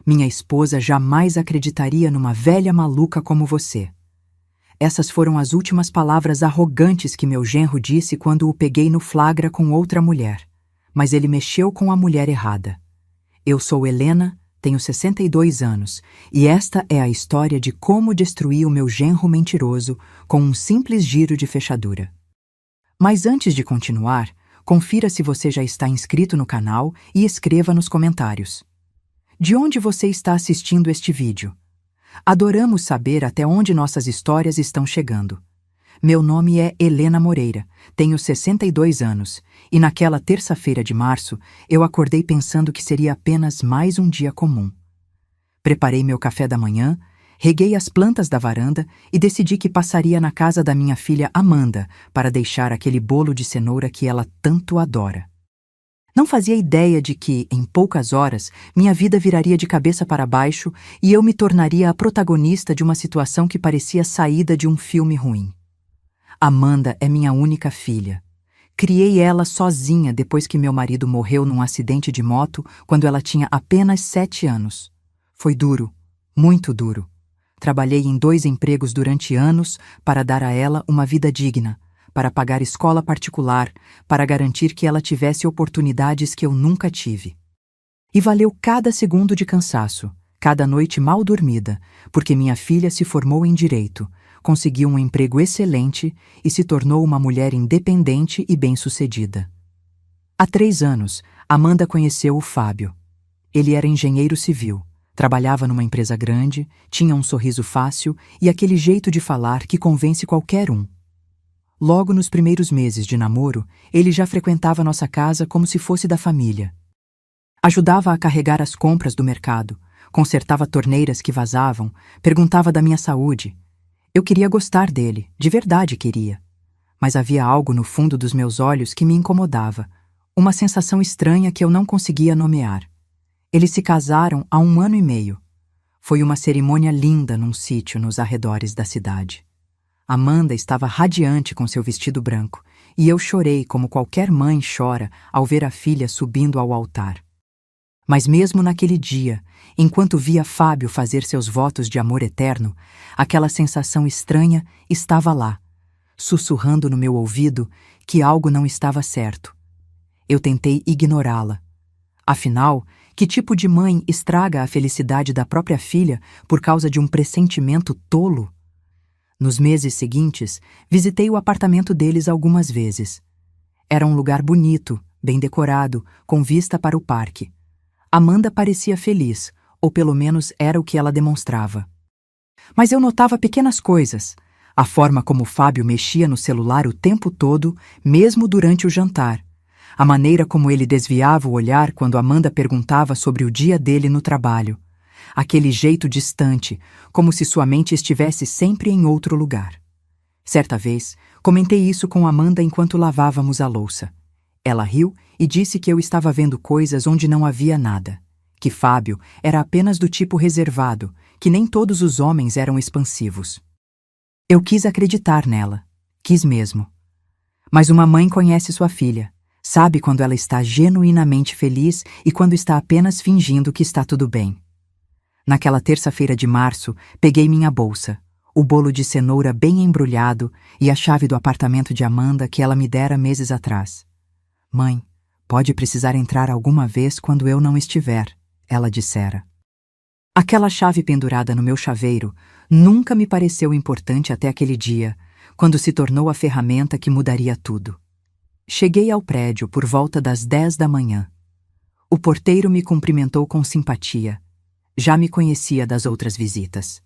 Minha esposa jamais acreditaria numa velha maluca como você. Essas foram as últimas palavras arrogantes que meu genro disse quando o peguei no flagra com outra mulher. Mas ele mexeu com a mulher errada. Eu sou Helena, tenho 62 anos, e esta é a história de como destruí o meu genro mentiroso com um simples giro de fechadura. Mas antes de continuar, confira se você já está inscrito no canal e escreva nos comentários. De onde você está assistindo este vídeo? Adoramos saber até onde nossas histórias estão chegando. Meu nome é Helena Moreira, tenho 62 anos, e naquela terça-feira de março eu acordei pensando que seria apenas mais um dia comum. Preparei meu café da manhã, reguei as plantas da varanda e decidi que passaria na casa da minha filha Amanda para deixar aquele bolo de cenoura que ela tanto adora. Não fazia ideia de que, em poucas horas, minha vida viraria de cabeça para baixo e eu me tornaria a protagonista de uma situação que parecia saída de um filme ruim. Amanda é minha única filha. Criei ela sozinha depois que meu marido morreu num acidente de moto quando ela tinha apenas 7 anos. Foi duro, muito duro. Trabalhei em 2 empregos durante anos para dar a ela uma vida digna, para pagar escola particular, para garantir que ela tivesse oportunidades que eu nunca tive. E valeu cada segundo de cansaço, cada noite mal dormida, porque minha filha se formou em direito, conseguiu um emprego excelente e se tornou uma mulher independente e bem-sucedida. Há 3 anos, Amanda conheceu o Fábio. Ele era engenheiro civil, trabalhava numa empresa grande, tinha um sorriso fácil e aquele jeito de falar que convence qualquer um. Logo nos primeiros meses de namoro, ele já frequentava nossa casa como se fosse da família. Ajudava a carregar as compras do mercado, consertava torneiras que vazavam, perguntava da minha saúde. Eu queria gostar dele, de verdade queria. Mas havia algo no fundo dos meus olhos que me incomodava, uma sensação estranha que eu não conseguia nomear. Eles se casaram há 1 ano e meio. Foi uma cerimônia linda num sítio nos arredores da cidade. Amanda estava radiante com seu vestido branco, e eu chorei como qualquer mãe chora ao ver a filha subindo ao altar. Mas mesmo naquele dia, enquanto via Fábio fazer seus votos de amor eterno, aquela sensação estranha estava lá, sussurrando no meu ouvido que algo não estava certo. Eu tentei ignorá-la. Afinal, que tipo de mãe estraga a felicidade da própria filha por causa de um pressentimento tolo? Nos meses seguintes, visitei o apartamento deles algumas vezes. Era um lugar bonito, bem decorado, com vista para o parque. Amanda parecia feliz, ou pelo menos era o que ela demonstrava. Mas eu notava pequenas coisas. A forma como Fábio mexia no celular o tempo todo, mesmo durante o jantar. A maneira como ele desviava o olhar quando Amanda perguntava sobre o dia dele no trabalho. Aquele jeito distante, como se sua mente estivesse sempre em outro lugar. Certa vez, comentei isso com Amanda enquanto lavávamos a louça. Ela riu e disse que eu estava vendo coisas onde não havia nada, que Fábio era apenas do tipo reservado, que nem todos os homens eram expansivos. Eu quis acreditar nela, quis mesmo. Mas uma mãe conhece sua filha, sabe quando ela está genuinamente feliz e quando está apenas fingindo que está tudo bem. Naquela terça-feira de março, peguei minha bolsa, o bolo de cenoura bem embrulhado e a chave do apartamento de Amanda que ela me dera meses atrás. Mãe, pode precisar entrar alguma vez quando eu não estiver, ela dissera. Aquela chave pendurada no meu chaveiro nunca me pareceu importante até aquele dia, quando se tornou a ferramenta que mudaria tudo. Cheguei ao prédio por volta das 10 da manhã. O porteiro me cumprimentou com simpatia. Já me conhecia das outras visitas.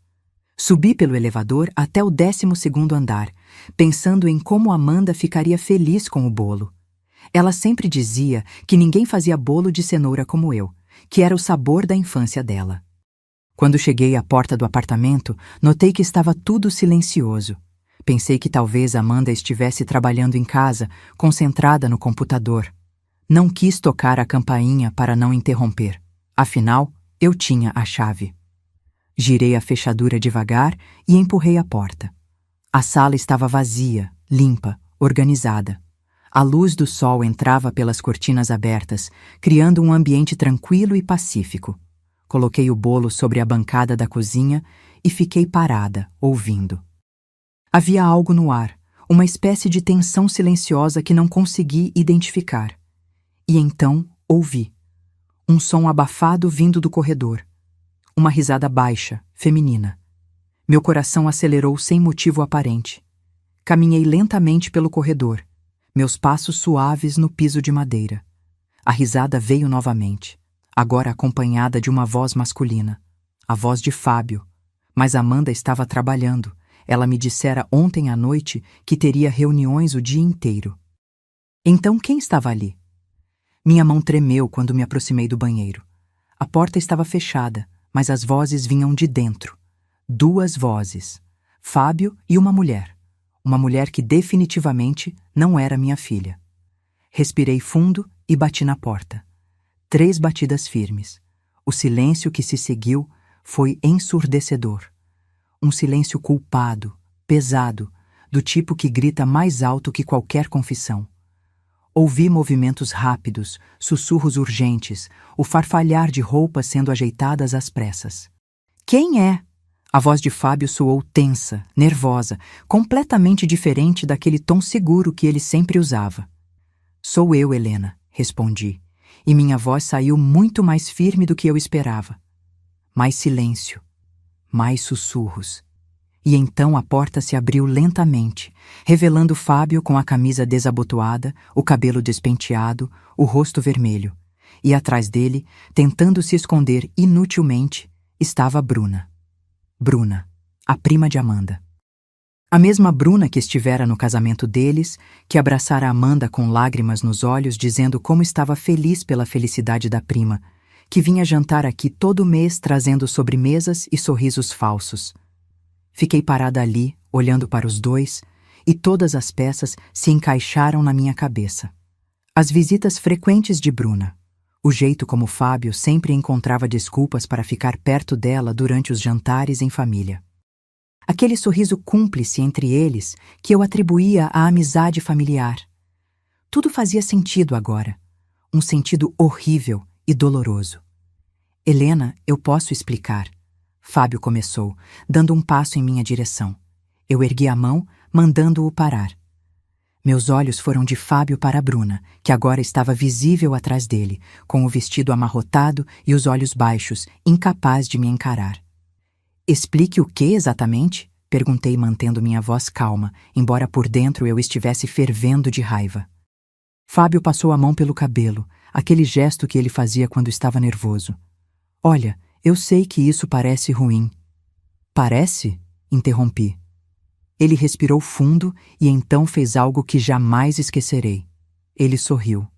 Subi pelo elevador até o 12º andar, pensando em como Amanda ficaria feliz com o bolo. Ela sempre dizia que ninguém fazia bolo de cenoura como eu, que era o sabor da infância dela. Quando cheguei à porta do apartamento, notei que estava tudo silencioso. Pensei que talvez Amanda estivesse trabalhando em casa, concentrada no computador. Não quis tocar a campainha para não interromper. Afinal, eu tinha a chave. Girei a fechadura devagar e empurrei a porta. A sala estava vazia, limpa, organizada. A luz do sol entrava pelas cortinas abertas, criando um ambiente tranquilo e pacífico. Coloquei o bolo sobre a bancada da cozinha e fiquei parada, ouvindo. Havia algo no ar, uma espécie de tensão silenciosa que não consegui identificar. E então ouvi. Um som abafado vindo do corredor. Uma risada baixa, feminina. Meu coração acelerou sem motivo aparente. Caminhei lentamente pelo corredor, meus passos suaves no piso de madeira. A risada veio novamente, agora acompanhada de uma voz masculina. A voz de Fábio. Mas Amanda estava trabalhando. Ela me dissera ontem à noite que teria reuniões o dia inteiro. Então quem estava ali? Minha mão tremeu quando me aproximei do banheiro. A porta estava fechada, mas as vozes vinham de dentro. 2 vozes. Fábio e uma mulher. Uma mulher que definitivamente não era minha filha. Respirei fundo e bati na porta. 3 batidas firmes. O silêncio que se seguiu foi ensurdecedor. Um silêncio culpado, pesado, do tipo que grita mais alto que qualquer confissão. Ouvi movimentos rápidos, sussurros urgentes, o farfalhar de roupas sendo ajeitadas às pressas. Quem é? A voz de Fábio soou tensa, nervosa, completamente diferente daquele tom seguro que ele sempre usava. Sou eu, Helena, respondi, e minha voz saiu muito mais firme do que eu esperava. Mais silêncio, mais sussurros. E então a porta se abriu lentamente, revelando Fábio com a camisa desabotoada, o cabelo despenteado, o rosto vermelho. E atrás dele, tentando se esconder inutilmente, estava Bruna. Bruna, a prima de Amanda. A mesma Bruna que estivera no casamento deles, que abraçara Amanda com lágrimas nos olhos, dizendo como estava feliz pela felicidade da prima, que vinha jantar aqui todo mês trazendo sobremesas e sorrisos falsos. Fiquei parada ali, olhando para os dois, e todas as peças se encaixaram na minha cabeça. As visitas frequentes de Bruna, o jeito como Fábio sempre encontrava desculpas para ficar perto dela durante os jantares em família. Aquele sorriso cúmplice entre eles que eu atribuía à amizade familiar. Tudo fazia sentido agora, um sentido horrível e doloroso. Helena, eu posso explicar. Fábio começou, dando um passo em minha direção. Eu ergui a mão, mandando-o parar. Meus olhos foram de Fábio para Bruna, que agora estava visível atrás dele, com o vestido amarrotado e os olhos baixos, incapaz de me encarar. Explique o que exatamente? Perguntei, mantendo minha voz calma, embora por dentro eu estivesse fervendo de raiva. Fábio passou a mão pelo cabelo, aquele gesto que ele fazia quando estava nervoso. Olha, eu sei que isso parece ruim. Parece? Interrompi. Ele respirou fundo e então fez algo que jamais esquecerei. Ele sorriu.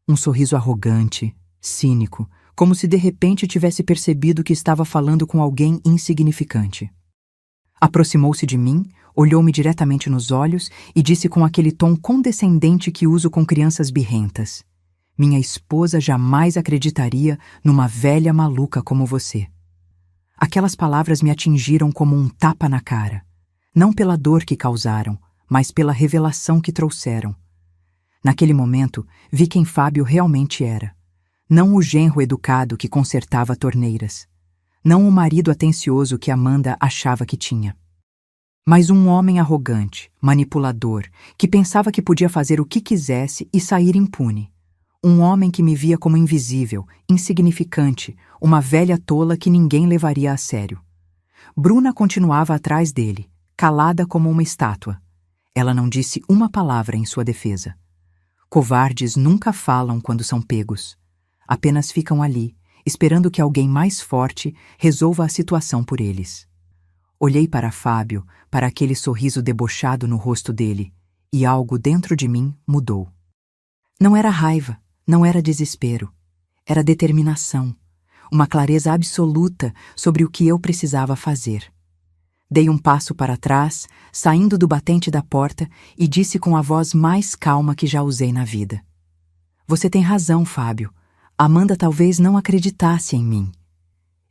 Um sorriso arrogante, cínico, como se de repente tivesse percebido que estava falando com alguém insignificante. Aproximou-se de mim, olhou-me diretamente nos olhos e disse com aquele tom condescendente que uso com crianças birrentas: minha esposa jamais acreditaria numa velha maluca como você. Aquelas palavras me atingiram como um tapa na cara, não pela dor que causaram, mas pela revelação que trouxeram. Naquele momento, vi quem Fábio realmente era. Não o genro educado que consertava torneiras. Não o marido atencioso que Amanda achava que tinha. Mas um homem arrogante, manipulador, que pensava que podia fazer o que quisesse e sair impune. Um homem que me via como invisível, insignificante, uma velha tola que ninguém levaria a sério. Bruna continuava atrás dele, calada como uma estátua. Ela não disse uma palavra em sua defesa. Covardes nunca falam quando são pegos. Apenas ficam ali, esperando que alguém mais forte resolva a situação por eles. Olhei para Fábio, para aquele sorriso debochado no rosto dele, e algo dentro de mim mudou. Não era raiva, não era desespero. Era determinação, uma clareza absoluta sobre o que eu precisava fazer. Dei um passo para trás, saindo do batente da porta, e disse com a voz mais calma que já usei na vida: Você tem razão, Fábio. Amanda talvez não acreditasse em mim.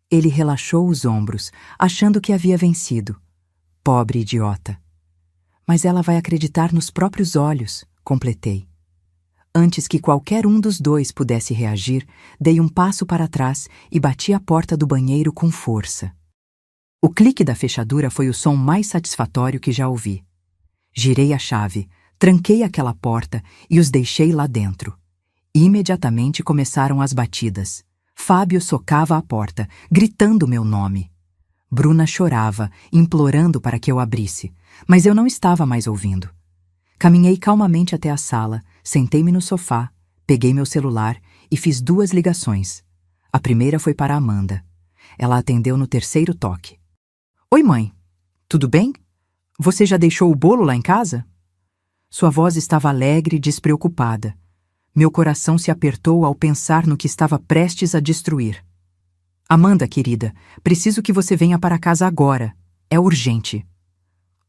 Ele relaxou os ombros, achando que havia vencido. Pobre idiota. Mas ela vai acreditar nos próprios olhos, completei. Antes que qualquer um dos dois pudesse reagir, dei um passo para trás e bati a porta do banheiro com força. O clique da fechadura foi o som mais satisfatório que já ouvi. Girei a chave, tranquei aquela porta e os deixei lá dentro. Imediatamente começaram as batidas. Fábio socava a porta, gritando meu nome. Bruna chorava, implorando para que eu abrisse, mas eu não estava mais ouvindo. Caminhei calmamente até a sala, sentei-me no sofá, peguei meu celular e fiz 2 ligações. A primeira foi para Amanda. Ela atendeu no 3º toque. Oi, mãe. Tudo bem? Você já deixou o bolo lá em casa? Sua voz estava alegre e despreocupada. Meu coração se apertou ao pensar no que estava prestes a destruir. Amanda, querida, preciso que você venha para casa agora. É urgente.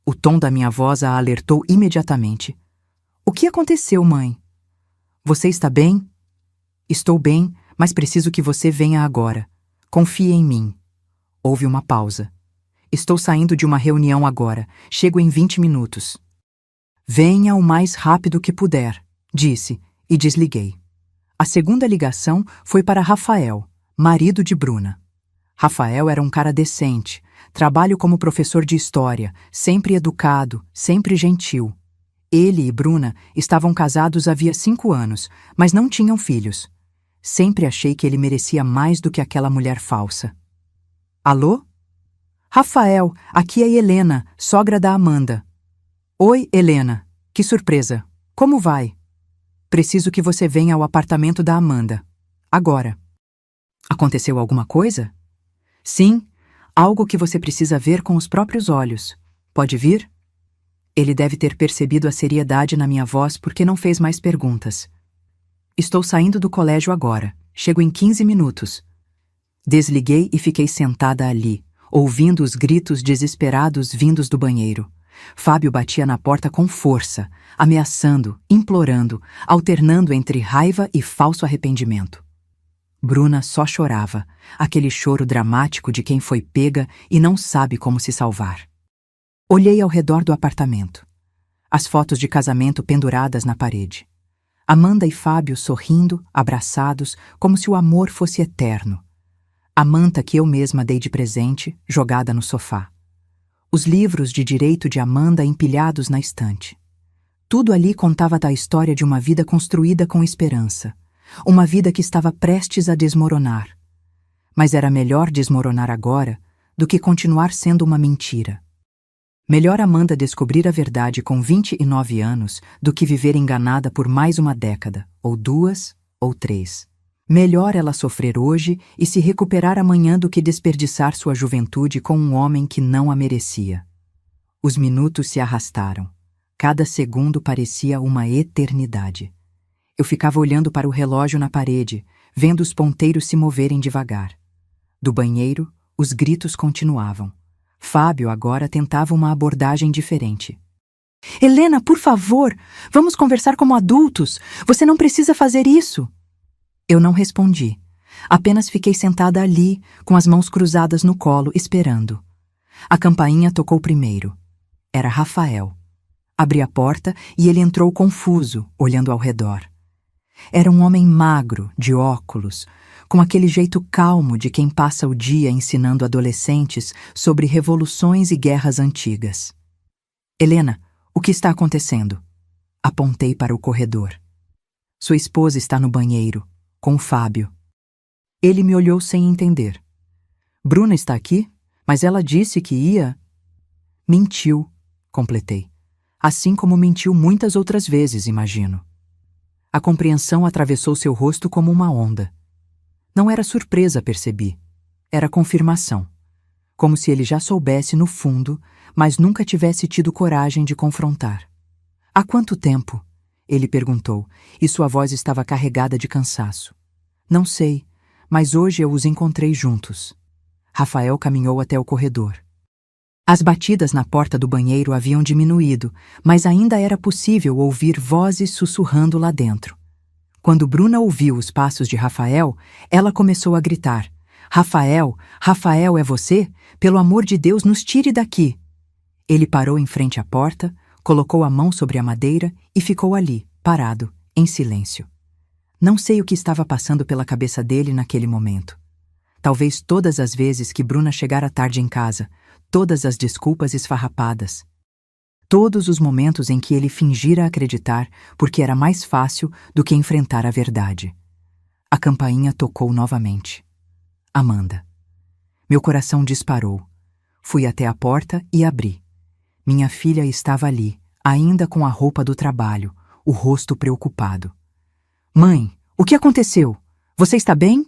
O tom da minha voz a alertou imediatamente. O que aconteceu, mãe? Você está bem? Estou bem, mas preciso que você venha agora. Confie em mim. Houve uma pausa. Estou saindo de uma reunião agora. Chego em 20 minutos. Venha o mais rápido que puder, disse, e desliguei. A segunda ligação foi para Rafael, marido de Bruna. Rafael era um cara decente. Trabalho como professor de história, sempre educado, sempre gentil. Ele e Bruna estavam casados havia 5 anos, mas não tinham filhos. Sempre achei que ele merecia mais do que aquela mulher falsa. Alô? Rafael, aqui é Helena, sogra da Amanda. Oi, Helena. Que surpresa. Como vai? Preciso que você venha ao apartamento da Amanda. Agora. Aconteceu alguma coisa? Sim, algo que você precisa ver com os próprios olhos. Pode vir? Ele deve ter percebido a seriedade na minha voz porque não fez mais perguntas. Estou saindo do colégio agora. Chego em 15 minutos. Desliguei e fiquei sentada ali, ouvindo os gritos desesperados vindos do banheiro. Fábio batia na porta com força, ameaçando, implorando, alternando entre raiva e falso arrependimento. Bruna só chorava, aquele choro dramático de quem foi pega e não sabe como se salvar. Olhei ao redor do apartamento. As fotos de casamento penduradas na parede. Amanda e Fábio sorrindo, abraçados, como se o amor fosse eterno. A manta que eu mesma dei de presente, jogada no sofá. Os livros de direito de Amanda empilhados na estante. Tudo ali contava da história de uma vida construída com esperança. Uma vida que estava prestes a desmoronar. Mas era melhor desmoronar agora do que continuar sendo uma mentira. Melhor Amanda descobrir a verdade com 29 anos do que viver enganada por mais uma década, ou 2, ou 3. Melhor ela sofrer hoje e se recuperar amanhã do que desperdiçar sua juventude com um homem que não a merecia. Os minutos se arrastaram. Cada segundo parecia uma eternidade. Eu ficava olhando para o relógio na parede, vendo os ponteiros se moverem devagar. Do banheiro, os gritos continuavam. Fábio agora tentava uma abordagem diferente. Helena, por favor, vamos conversar como adultos. Você não precisa fazer isso. Eu não respondi. Apenas fiquei sentada ali, com as mãos cruzadas no colo, esperando. A campainha tocou primeiro. Era Rafael. Abri a porta e ele entrou confuso, olhando ao redor. Era um homem magro, de óculos, com aquele jeito calmo de quem passa o dia ensinando adolescentes sobre revoluções e guerras antigas. Helena, o que está acontecendo? Apontei para o corredor. Sua esposa está no banheiro, com o Fábio. Ele me olhou sem entender. Bruna está aqui, mas ela disse que ia... Mentiu, completei. Assim como mentiu muitas outras vezes, imagino. A compreensão atravessou seu rosto como uma onda. Não era surpresa, percebi. Era confirmação. Como se ele já soubesse no fundo, mas nunca tivesse tido coragem de confrontar. Há quanto tempo? Ele perguntou, e sua voz estava carregada de cansaço. Não sei, mas hoje eu os encontrei juntos. Rafael caminhou até o corredor. As batidas na porta do banheiro haviam diminuído, mas ainda era possível ouvir vozes sussurrando lá dentro. Quando Bruna ouviu os passos de Rafael, ela começou a gritar. Rafael, Rafael, é você? Pelo amor de Deus, nos tire daqui. Ele parou em frente à porta, colocou a mão sobre a madeira e ficou ali, parado, em silêncio. Não sei o que estava passando pela cabeça dele naquele momento. Talvez todas as vezes que Bruna chegara tarde em casa, todas as desculpas esfarrapadas, todos os momentos em que ele fingira acreditar porque era mais fácil do que enfrentar a verdade. A campainha tocou novamente. Amanda. Meu coração disparou. Fui até a porta e abri. Minha filha estava ali, ainda com a roupa do trabalho, o rosto preocupado. Mãe, o que aconteceu? Você está bem?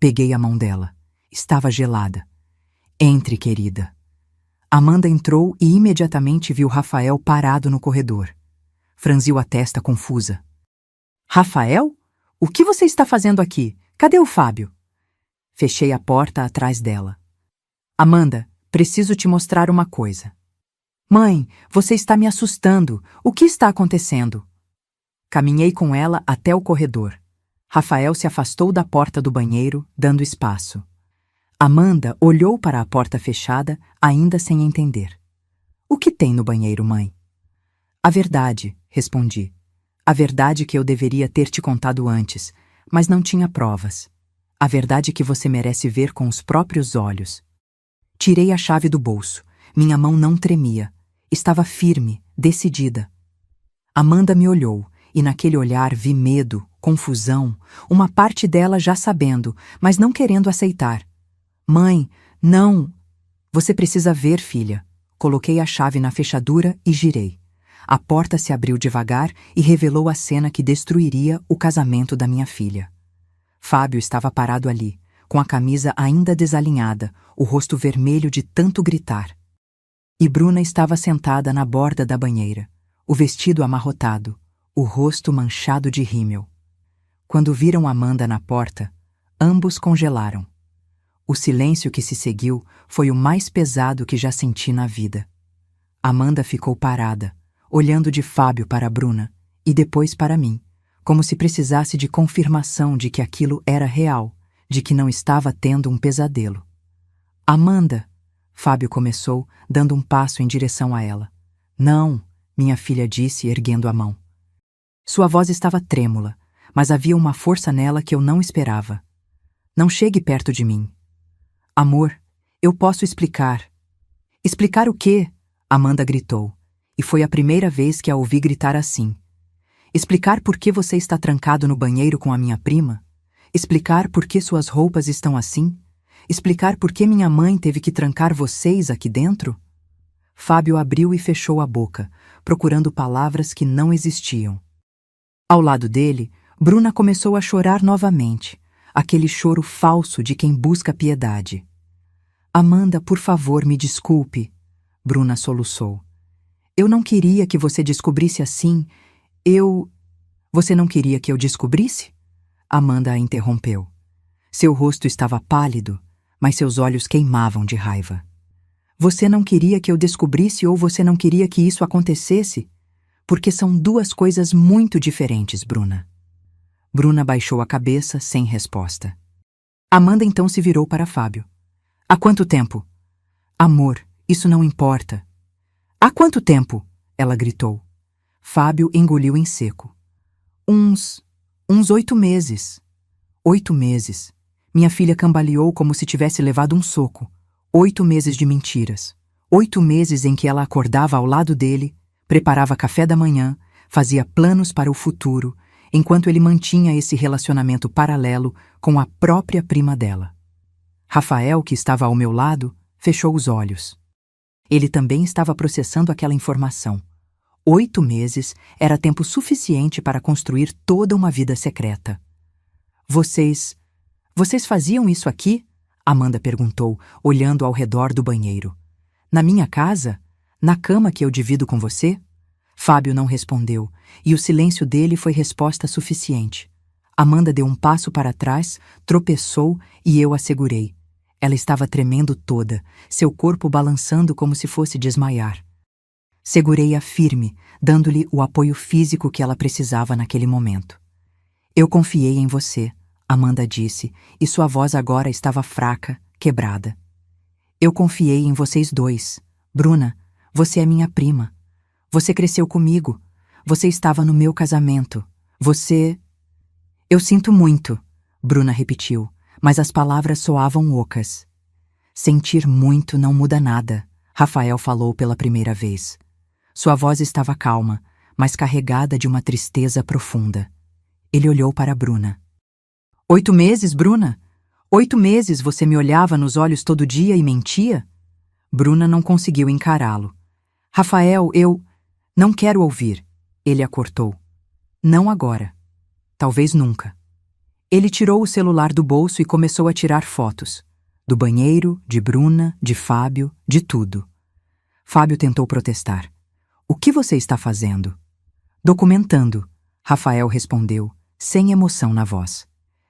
Peguei a mão dela. Estava gelada. Entre, querida. Amanda entrou e imediatamente viu Rafael parado no corredor. Franziu a testa confusa. Rafael? O que você está fazendo aqui? Cadê o Fábio? Fechei a porta atrás dela. Amanda, preciso te mostrar uma coisa. Mãe, você está me assustando. O que está acontecendo? Caminhei com ela até o corredor. Rafael se afastou da porta do banheiro, dando espaço. Amanda olhou para a porta fechada, ainda sem entender. O que tem no banheiro, mãe? A verdade, respondi. A verdade que eu deveria ter te contado antes, mas não tinha provas. A verdade que você merece ver com os próprios olhos. Tirei a chave do bolso. Minha mão não tremia. Estava firme, decidida. Amanda me olhou, e naquele olhar vi medo, confusão, uma parte dela já sabendo, mas não querendo aceitar. Mãe, não! Você precisa ver, filha. Coloquei a chave na fechadura e girei. A porta se abriu devagar e revelou a cena que destruiria o casamento da minha filha. Fábio estava parado ali, com a camisa ainda desalinhada, o rosto vermelho de tanto gritar. E Bruna estava sentada na borda da banheira, o vestido amarrotado, o rosto manchado de rímel. Quando viram Amanda na porta, ambos congelaram. O silêncio que se seguiu foi o mais pesado que já senti na vida. Amanda ficou parada, olhando de Fábio para Bruna e depois para mim, como se precisasse de confirmação de que aquilo era real, de que não estava tendo um pesadelo. Amanda, Fábio começou, dando um passo em direção a ela. Não, minha filha disse, erguendo a mão. Sua voz estava trêmula, mas havia uma força nela que eu não esperava. Não chegue perto de mim. Amor, eu posso explicar. Explicar o quê? Amanda gritou, e foi a primeira vez que a ouvi gritar assim. Explicar por que você está trancado no banheiro com a minha prima? Explicar por que suas roupas estão assim? Explicar por que minha mãe teve que trancar vocês aqui dentro? Fábio abriu e fechou a boca, procurando palavras que não existiam. Ao lado dele, Bruna começou a chorar novamente, aquele choro falso de quem busca piedade. Amanda, por favor, me desculpe, Bruna soluçou. Eu não queria que você descobrisse assim. Você não queria que eu descobrisse? Amanda a interrompeu. Seu rosto estava pálido, mas seus olhos queimavam de raiva. Você não queria que eu descobrisse ou você não queria que isso acontecesse? Porque são duas coisas muito diferentes, Bruna. Bruna baixou a cabeça, sem resposta. Amanda então se virou para Fábio. Há quanto tempo? Amor, isso não importa. Há quanto tempo? Ela gritou. Fábio engoliu em seco. Uns 8 meses. 8 meses. Minha filha cambaleou como se tivesse levado um soco. 8 meses de mentiras. 8 meses em que ela acordava ao lado dele, preparava café da manhã, fazia planos para o futuro, enquanto ele mantinha esse relacionamento paralelo com a própria prima dela. Rafael, que estava ao meu lado, fechou os olhos. Ele também estava processando aquela informação. 8 meses era tempo suficiente para construir toda uma vida secreta. Vocês faziam isso aqui? Amanda perguntou, olhando ao redor do banheiro. Na minha casa? Na cama que eu divido com você? Fábio não respondeu, e o silêncio dele foi resposta suficiente. Amanda deu um passo para trás, tropeçou e eu a segurei. Ela estava tremendo toda, seu corpo balançando como se fosse desmaiar. Segurei-a firme, dando-lhe o apoio físico que ela precisava naquele momento. Eu confiei em você, Amanda disse, e sua voz agora estava fraca, quebrada. Eu confiei em vocês dois. Bruna, você é minha prima. Você cresceu comigo. Você estava no meu casamento. Você... Eu sinto muito, Bruna repetiu, mas as palavras soavam ocas. Sentir muito não muda nada, Rafael falou pela primeira vez. Sua voz estava calma, mas carregada de uma tristeza profunda. Ele olhou para Bruna. 8 meses, Bruna? 8 meses você me olhava nos olhos todo dia e mentia? Bruna não conseguiu encará-lo. Rafael, eu... Não quero ouvir. Ele a cortou. Não agora. Talvez nunca. Ele tirou o celular do bolso e começou a tirar fotos. Do banheiro, de Bruna, de Fábio, de tudo. Fábio tentou protestar. O que você está fazendo? Documentando, Rafael respondeu, sem emoção na voz.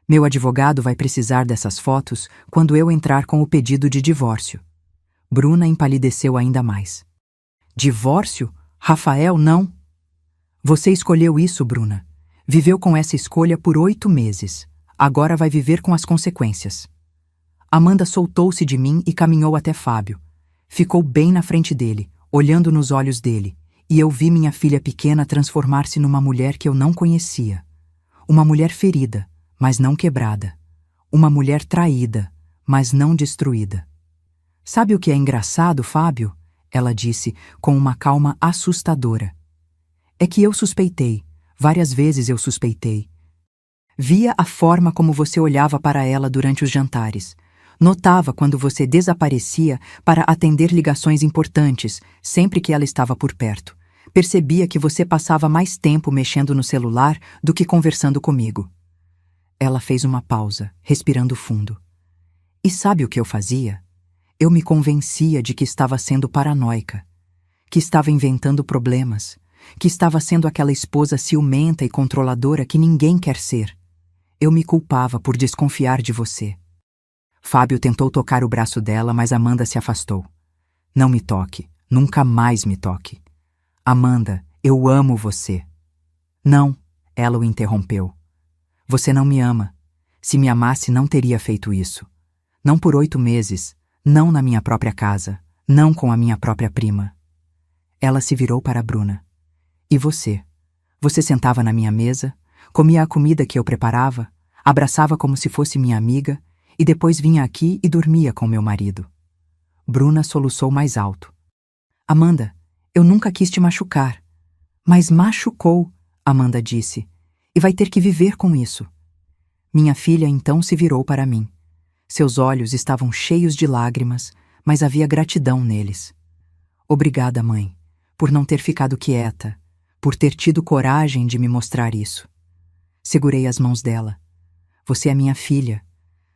Meu advogado vai precisar dessas fotos quando eu entrar com o pedido de divórcio. Bruna empalideceu ainda mais. Divórcio? Rafael, não. Você escolheu isso, Bruna. Viveu com essa escolha por 8 meses. Agora vai viver com as consequências. Amanda soltou-se de mim e caminhou até Fábio. Ficou bem na frente dele, olhando nos olhos dele, e eu vi minha filha pequena transformar-se numa mulher que eu não conhecia. Uma mulher ferida, mas não quebrada. Uma mulher traída, mas não destruída. Sabe o que é engraçado, Fábio? Ela disse, com uma calma assustadora. É que eu suspeitei, várias vezes eu suspeitei. Via a forma como você olhava para ela durante os jantares. Notava quando você desaparecia para atender ligações importantes, sempre que ela estava por perto. Percebia que você passava mais tempo mexendo no celular do que conversando comigo. Ela fez uma pausa, respirando fundo. E sabe o que eu fazia? Eu me convencia de que estava sendo paranoica, que estava inventando problemas, que estava sendo aquela esposa ciumenta e controladora que ninguém quer ser. Eu me culpava por desconfiar de você. Fábio tentou tocar o braço dela, mas Amanda se afastou. Não me toque, nunca mais me toque. Amanda, eu amo você. Não, ela o interrompeu. Você não me ama. Se me amasse, não teria feito isso. Não por 8 meses, não na minha própria casa, não com a minha própria prima. Ela se virou para Bruna. E você? Você sentava na minha mesa, comia a comida que eu preparava, abraçava como se fosse minha amiga e depois vinha aqui e dormia com meu marido. Bruna soluçou mais alto. Amanda, eu nunca quis te machucar. Mas machucou, Amanda disse, e vai ter que viver com isso. Minha filha então se virou para mim. Seus olhos estavam cheios de lágrimas, mas havia gratidão neles. Obrigada, mãe, por não ter ficado quieta, por ter tido coragem de me mostrar isso. Segurei as mãos dela. Você é minha filha.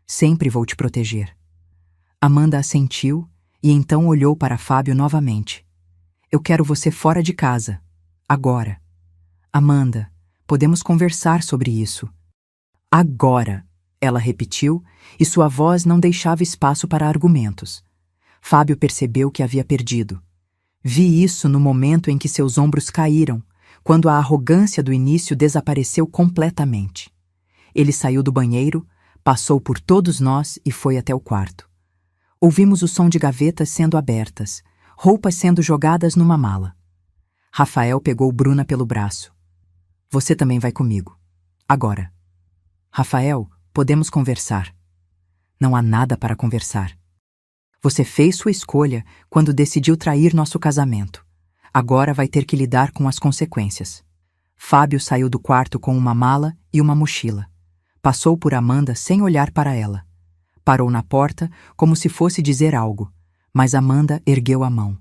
Sempre vou te proteger. Amanda assentiu e então olhou para Fábio novamente. Eu quero você fora de casa. Agora. Amanda, podemos conversar sobre isso. Agora, ela repetiu, e sua voz não deixava espaço para argumentos. Fábio percebeu que havia perdido. Vi isso no momento em que seus ombros caíram, quando a arrogância do início desapareceu completamente. Ele saiu do banheiro, passou por todos nós e foi até o quarto. Ouvimos o som de gavetas sendo abertas, roupas sendo jogadas numa mala. Rafael pegou Bruna pelo braço. Você também vai comigo. Agora. Rafael, podemos conversar. Não há nada para conversar. Você fez sua escolha quando decidiu trair nosso casamento. Agora vai ter que lidar com as consequências. Fábio saiu do quarto com uma mala e uma mochila. Passou por Amanda sem olhar para ela. Parou na porta como se fosse dizer algo, mas Amanda ergueu a mão.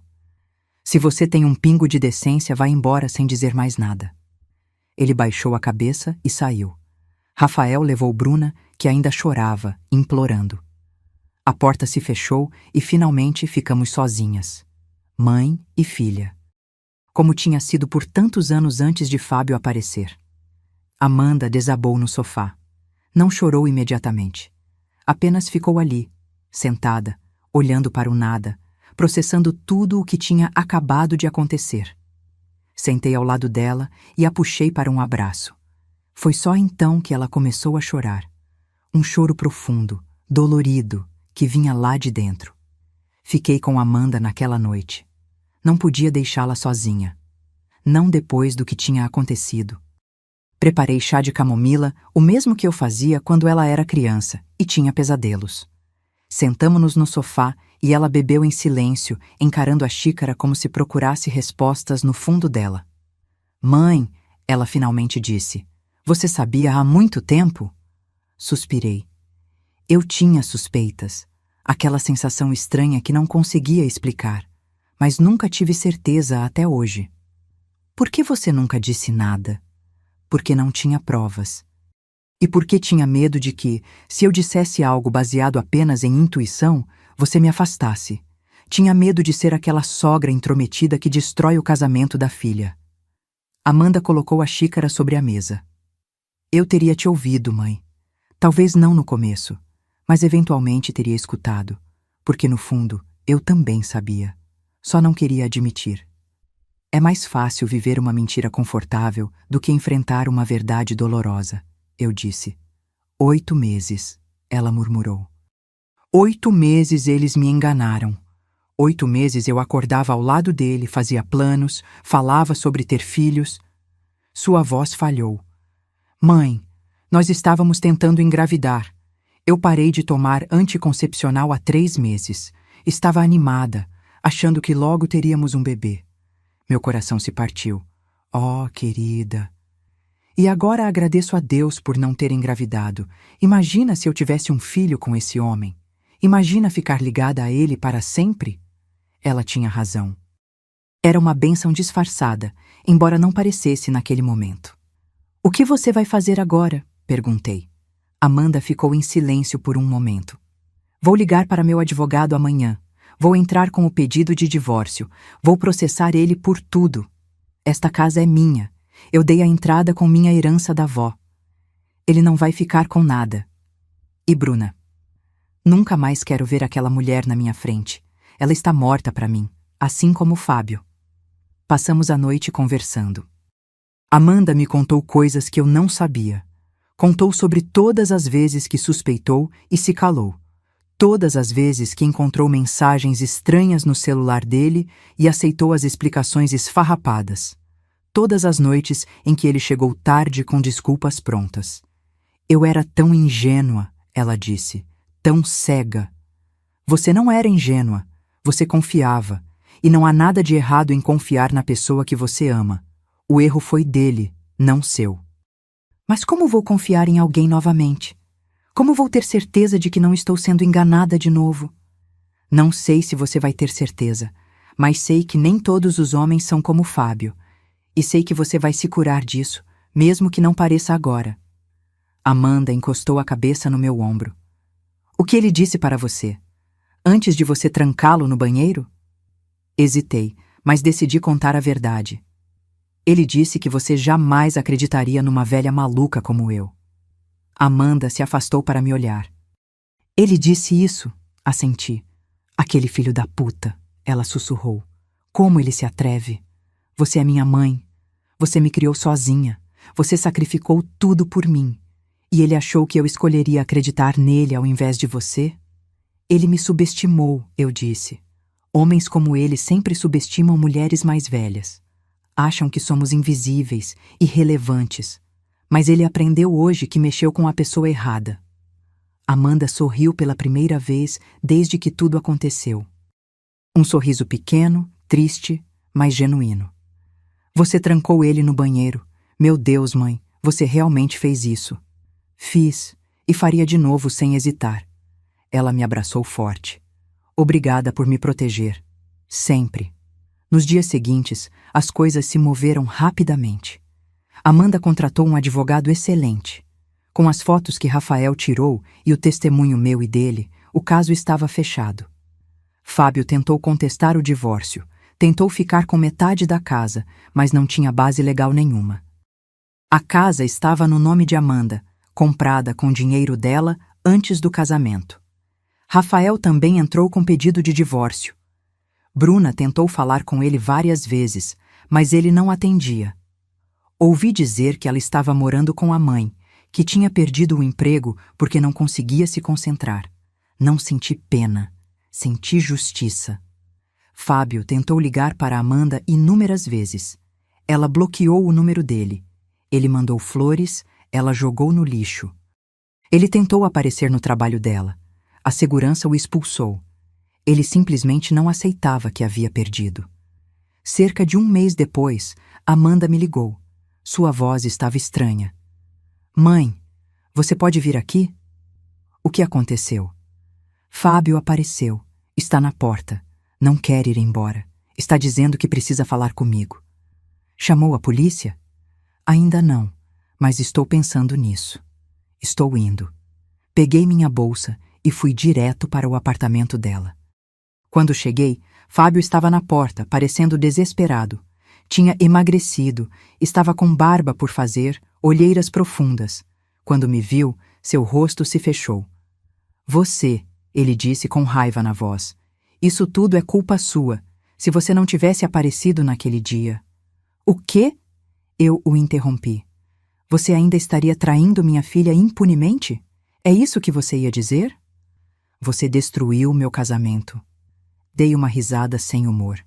Se você tem um pingo de decência, vá embora sem dizer mais nada. Ele baixou a cabeça e saiu. Rafael levou Bruna, que ainda chorava, implorando. A porta se fechou e finalmente ficamos sozinhas. Mãe e filha. Como tinha sido por tantos anos antes de Fábio aparecer. Amanda desabou no sofá. Não chorou imediatamente. Apenas ficou ali, sentada, olhando para o nada, processando tudo o que tinha acabado de acontecer. Sentei ao lado dela e a puxei para um abraço. Foi só então que ela começou a chorar. Um choro profundo, dolorido, que vinha lá de dentro. Fiquei com Amanda naquela noite. Não podia deixá-la sozinha. Não depois do que tinha acontecido. Preparei chá de camomila, o mesmo que eu fazia quando ela era criança e tinha pesadelos. Sentamo-nos no sofá e ela bebeu em silêncio, encarando a xícara como se procurasse respostas no fundo dela. Mãe, ela finalmente disse, você sabia há muito tempo? Suspirei. Eu tinha suspeitas, aquela sensação estranha que não conseguia explicar, mas nunca tive certeza até hoje. Por que você nunca disse nada? Porque não tinha provas. E porque tinha medo de que, se eu dissesse algo baseado apenas em intuição, você me afastasse. Tinha medo de ser aquela sogra intrometida que destrói o casamento da filha. Amanda colocou a xícara sobre a mesa. Eu teria te ouvido, mãe. Talvez não no começo, mas eventualmente teria escutado, porque no fundo eu também sabia. Só não queria admitir. É mais fácil viver uma mentira confortável do que enfrentar uma verdade dolorosa, eu disse. 8 meses, ela murmurou. 8 meses eles me enganaram. 8 meses eu acordava ao lado dele, fazia planos, falava sobre ter filhos. Sua voz falhou. Mãe, nós estávamos tentando engravidar. Eu parei de tomar anticoncepcional há 3 meses. Estava animada, achando que logo teríamos um bebê. Meu coração se partiu. Oh, querida. E agora agradeço a Deus por não ter engravidado. Imagina se eu tivesse um filho com esse homem. Imagina ficar ligada a ele para sempre? Ela tinha razão. Era uma bênção disfarçada, embora não parecesse naquele momento. O que você vai fazer agora? Perguntei. Amanda ficou em silêncio por um momento. Vou ligar para meu advogado amanhã. Vou entrar com o pedido de divórcio. Vou processar ele por tudo. Esta casa é minha. Eu dei a entrada com minha herança da avó. Ele não vai ficar com nada. E Bruna? Nunca mais quero ver aquela mulher na minha frente. Ela está morta para mim, assim como o Fábio. Passamos a noite conversando. Amanda me contou coisas que eu não sabia. Contou sobre todas as vezes que suspeitou e se calou. Todas as vezes que encontrou mensagens estranhas no celular dele e aceitou as explicações esfarrapadas. Todas as noites em que ele chegou tarde com desculpas prontas. Eu era tão ingênua, ela disse, tão cega. Você não era ingênua, você confiava, e não há nada de errado em confiar na pessoa que você ama. O erro foi dele, não seu. Mas como vou confiar em alguém novamente? Como vou ter certeza de que não estou sendo enganada de novo? Não sei se você vai ter certeza, mas sei que nem todos os homens são como Fábio. E sei que você vai se curar disso, mesmo que não pareça agora. Amanda encostou a cabeça no meu ombro. O que ele disse para você? Antes de você trancá-lo no banheiro? Hesitei, mas decidi contar a verdade. Ele disse que você jamais acreditaria numa velha maluca como eu. Amanda se afastou para me olhar. Ele disse isso, assenti. Aquele filho da puta, ela sussurrou. Como ele se atreve? Você é minha mãe. Você me criou sozinha. Você sacrificou tudo por mim. E ele achou que eu escolheria acreditar nele ao invés de você? Ele me subestimou, eu disse. Homens como ele sempre subestimam mulheres mais velhas. Acham que somos invisíveis, irrelevantes. Mas ele aprendeu hoje que mexeu com a pessoa errada. Amanda sorriu pela primeira vez desde que tudo aconteceu. Um sorriso pequeno, triste, mas genuíno. Você trancou ele no banheiro. Meu Deus, mãe, você realmente fez isso. Fiz, e faria de novo sem hesitar. Ela me abraçou forte. Obrigada por me proteger. Sempre. Nos dias seguintes, as coisas se moveram rapidamente. Amanda contratou um advogado excelente. Com as fotos que Rafael tirou e o testemunho meu e dele, o caso estava fechado. Fábio tentou contestar o divórcio, tentou ficar com metade da casa, mas não tinha base legal nenhuma. A casa estava no nome de Amanda, comprada com dinheiro dela antes do casamento. Rafael também entrou com pedido de divórcio. Bruna tentou falar com ele várias vezes, mas ele não atendia. Ouvi dizer que ela estava morando com a mãe, que tinha perdido o emprego porque não conseguia se concentrar. Não senti pena, senti justiça. Fábio tentou ligar para Amanda inúmeras vezes. Ela bloqueou o número dele. Ele mandou flores, ela jogou no lixo. Ele tentou aparecer no trabalho dela. A segurança o expulsou. Ele simplesmente não aceitava que havia perdido. Cerca de um mês depois, Amanda me ligou. Sua voz estava estranha. Mãe, você pode vir aqui? O que aconteceu? Fábio apareceu. Está na porta. Não quer ir embora. Está dizendo que precisa falar comigo. Chamou a polícia? Ainda não, mas estou pensando nisso. Estou indo. Peguei minha bolsa e fui direto para o apartamento dela. Quando cheguei, Fábio estava na porta, parecendo desesperado. Tinha emagrecido, estava com barba por fazer, olheiras profundas. Quando me viu, seu rosto se fechou. Você, ele disse com raiva na voz. Isso tudo é culpa sua. Se você não tivesse aparecido naquele dia. O quê? Eu o interrompi. Você ainda estaria traindo minha filha impunemente? É isso que você ia dizer? Você destruiu meu casamento. Dei uma risada sem humor.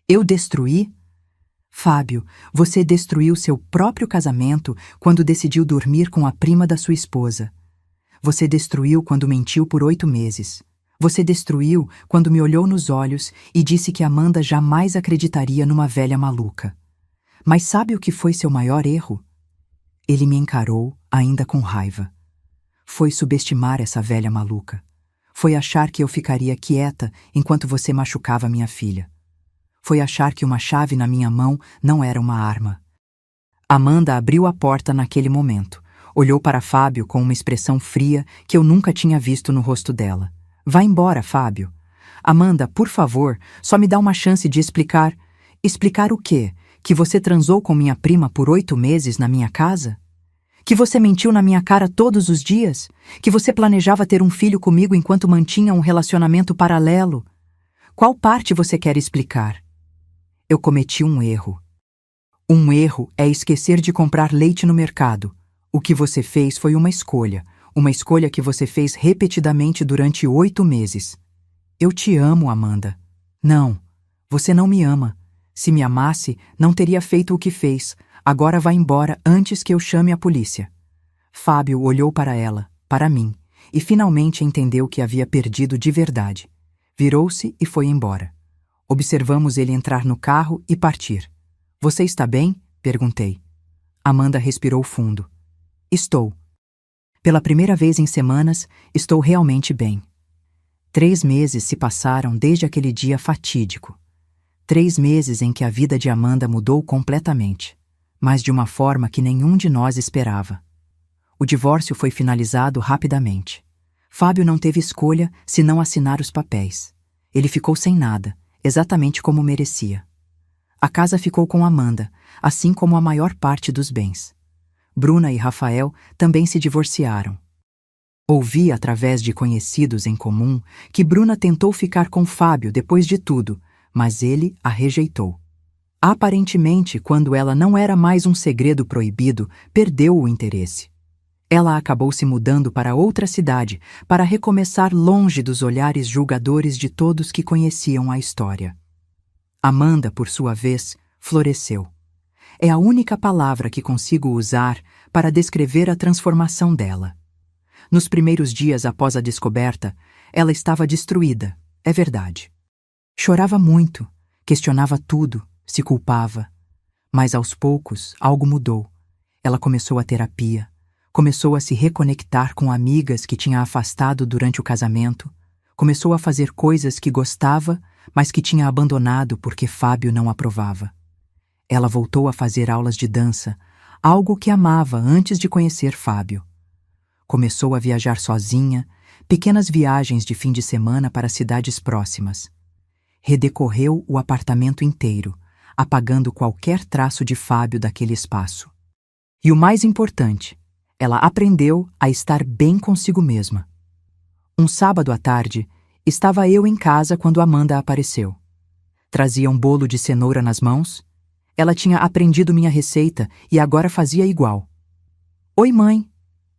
Eu destruí? Fábio, você destruiu seu próprio casamento quando decidiu dormir com a prima da sua esposa. Você destruiu quando mentiu por 8 meses. Você destruiu quando me olhou nos olhos e disse que Amanda jamais acreditaria numa velha maluca. Mas sabe o que foi seu maior erro? Ele me encarou, ainda com raiva. Foi subestimar essa velha maluca. Foi achar que eu ficaria quieta enquanto você machucava minha filha. Foi achar que uma chave na minha mão não era uma arma. Amanda abriu a porta naquele momento. Olhou para Fábio com uma expressão fria que eu nunca tinha visto no rosto dela. Vá embora, Fábio. Amanda, por favor, só me dá uma chance de explicar. Explicar o quê? Que você transou com minha prima por 8 meses na minha casa? Que você mentiu na minha cara todos os dias? Que você planejava ter um filho comigo enquanto mantinha um relacionamento paralelo? Qual parte você quer explicar? Eu cometi um erro. Um erro é esquecer de comprar leite no mercado. O que você fez foi uma escolha que você fez repetidamente durante 8 meses. Eu te amo, Amanda. Não, você não me ama. Se me amasse, não teria feito o que fez. Agora vá embora antes que eu chame a polícia. Fábio olhou para ela, para mim, e finalmente entendeu que havia perdido de verdade. Virou-se e foi embora. Observamos ele entrar no carro e partir. Você está bem? Perguntei. Amanda respirou fundo. Estou. Pela primeira vez em semanas, estou realmente bem. 3 meses se passaram desde aquele dia fatídico. 3 meses em que a vida de Amanda mudou completamente, mas de uma forma que nenhum de nós esperava. O divórcio foi finalizado rapidamente. Fábio não teve escolha senão assinar os papéis. Ele ficou sem nada, exatamente como merecia. A casa ficou com Amanda, assim como a maior parte dos bens. Bruna e Rafael também se divorciaram. Ouvi através de conhecidos em comum que Bruna tentou ficar com Fábio depois de tudo, mas ele a rejeitou. Aparentemente, quando ela não era mais um segredo proibido, perdeu o interesse. Ela acabou se mudando para outra cidade para recomeçar longe dos olhares julgadores de todos que conheciam a história. Amanda, por sua vez, floresceu. É a única palavra que consigo usar para descrever a transformação dela. Nos primeiros dias após a descoberta, ela estava destruída, é verdade. Chorava muito, questionava tudo, se culpava. Mas aos poucos, algo mudou. Ela começou a terapia, começou a se reconectar com amigas que tinha afastado durante o casamento, começou a fazer coisas que gostava, mas que tinha abandonado porque Fábio não aprovava. Ela voltou a fazer aulas de dança, algo que amava antes de conhecer Fábio. Começou a viajar sozinha, pequenas viagens de fim de semana para cidades próximas. Redecorreu o apartamento inteiro, apagando qualquer traço de Fábio daquele espaço. E o mais importante, ela aprendeu a estar bem consigo mesma. Um sábado à tarde, estava eu em casa quando Amanda apareceu. Trazia um bolo de cenoura nas mãos. Ela tinha aprendido minha receita e agora fazia igual. Oi, mãe,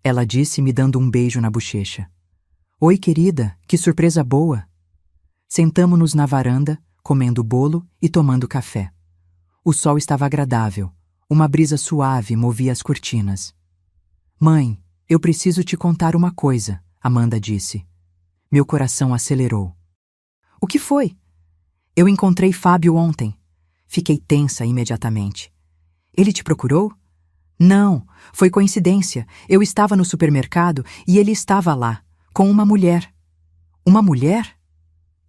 ela disse me dando um beijo na bochecha. Oi, querida, que surpresa boa. Sentamo-nos na varanda, comendo bolo e tomando café. O sol estava agradável. Uma brisa suave movia as cortinas. Mãe, eu preciso te contar uma coisa, Amanda disse. Meu coração acelerou. O que foi? Eu encontrei Fábio ontem. Fiquei tensa imediatamente. Ele te procurou? Não, foi coincidência. Eu estava no supermercado e ele estava lá, com uma mulher. Uma mulher?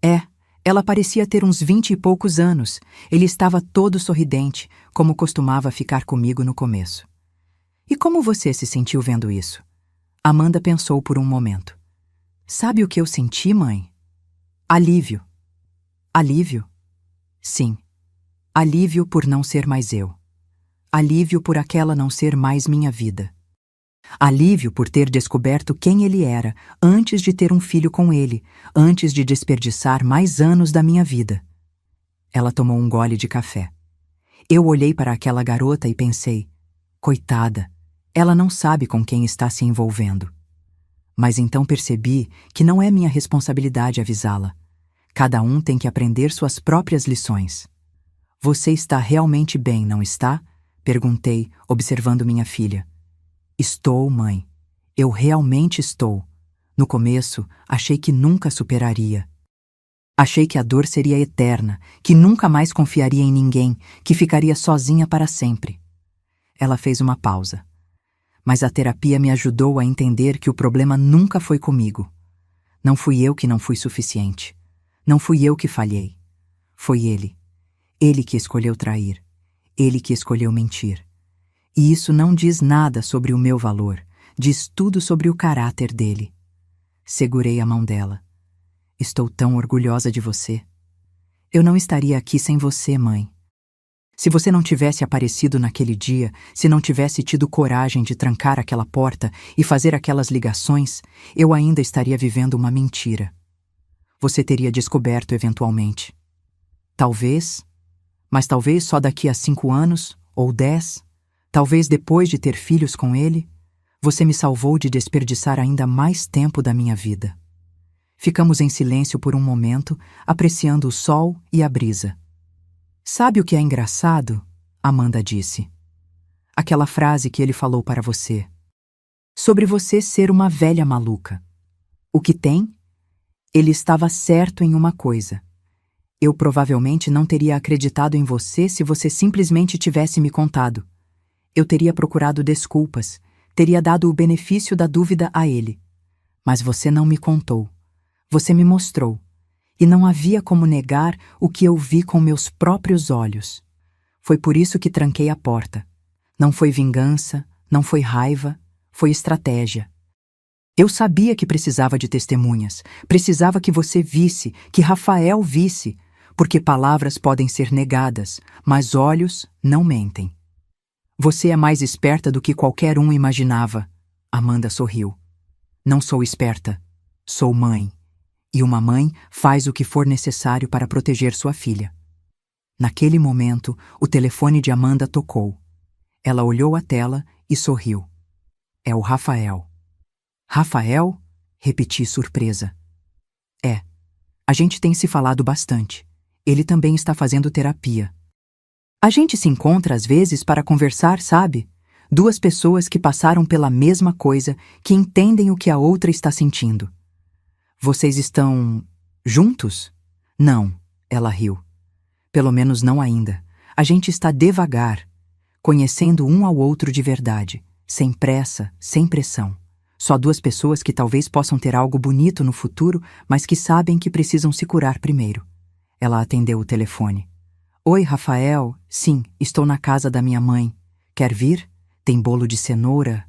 É, ela parecia ter uns 20 e poucos anos. Ele estava todo sorridente, como costumava ficar comigo no começo. E como você se sentiu vendo isso? Amanda pensou por um momento. Sabe o que eu senti, mãe? Alívio. Alívio? Sim. Alívio por não ser mais eu. Alívio por aquela não ser mais minha vida. Alívio por ter descoberto quem ele era antes de ter um filho com ele, antes de desperdiçar mais anos da minha vida. Ela tomou um gole de café. Eu olhei para aquela garota e pensei, coitada, ela não sabe com quem está se envolvendo. Mas então percebi que não é minha responsabilidade avisá-la. Cada um tem que aprender suas próprias lições. Você está realmente bem, não está? Perguntei, observando minha filha. Estou, mãe. Eu realmente estou. No começo, achei que nunca superaria. Achei que a dor seria eterna, que nunca mais confiaria em ninguém, que ficaria sozinha para sempre. Ela fez uma pausa. Mas a terapia me ajudou a entender que o problema nunca foi comigo. Não fui eu que não fui suficiente. Não fui eu que falhei. Foi ele. Ele que escolheu trair. Ele que escolheu mentir. E isso não diz nada sobre o meu valor, diz tudo sobre o caráter dele. Segurei a mão dela. Estou tão orgulhosa de você. Eu não estaria aqui sem você, mãe. Se você não tivesse aparecido naquele dia, se não tivesse tido coragem de trancar aquela porta e fazer aquelas ligações, eu ainda estaria vivendo uma mentira. Você teria descoberto eventualmente. Talvez, mas talvez só daqui a 5 anos, ou 10, talvez depois de ter filhos com ele, você me salvou de desperdiçar ainda mais tempo da minha vida. Ficamos em silêncio por um momento, apreciando o sol e a brisa. Sabe o que é engraçado? Amanda disse. Aquela frase que ele falou para você. Sobre você ser uma velha maluca. O que tem? Ele estava certo em uma coisa. Eu provavelmente não teria acreditado em você se você simplesmente tivesse me contado. Eu teria procurado desculpas, teria dado o benefício da dúvida a ele. Mas você não me contou. Você me mostrou. E não havia como negar o que eu vi com meus próprios olhos. Foi por isso que tranquei a porta. Não foi vingança, não foi raiva, foi estratégia. Eu sabia que precisava de testemunhas, precisava que você visse, que Rafael visse, porque palavras podem ser negadas, mas olhos não mentem. Você é mais esperta do que qualquer um imaginava. Amanda sorriu. Não sou esperta, sou mãe. E uma mãe faz o que for necessário para proteger sua filha. Naquele momento, o telefone de Amanda tocou. Ela olhou a tela e sorriu. É o Rafael. Rafael? Repeti surpresa. É. A gente tem se falado bastante. Ele também está fazendo terapia. A gente se encontra às vezes para conversar, sabe? 2 pessoas que passaram pela mesma coisa, que entendem o que a outra está sentindo. Vocês estão juntos? Não, ela riu. Pelo menos não ainda. A gente está devagar, conhecendo um ao outro de verdade, sem pressa, sem pressão. Só 2 pessoas que talvez possam ter algo bonito no futuro, mas que sabem que precisam se curar primeiro. Ela atendeu o telefone. Oi, Rafael. Sim, estou na casa da minha mãe. Quer vir? Tem bolo de cenoura?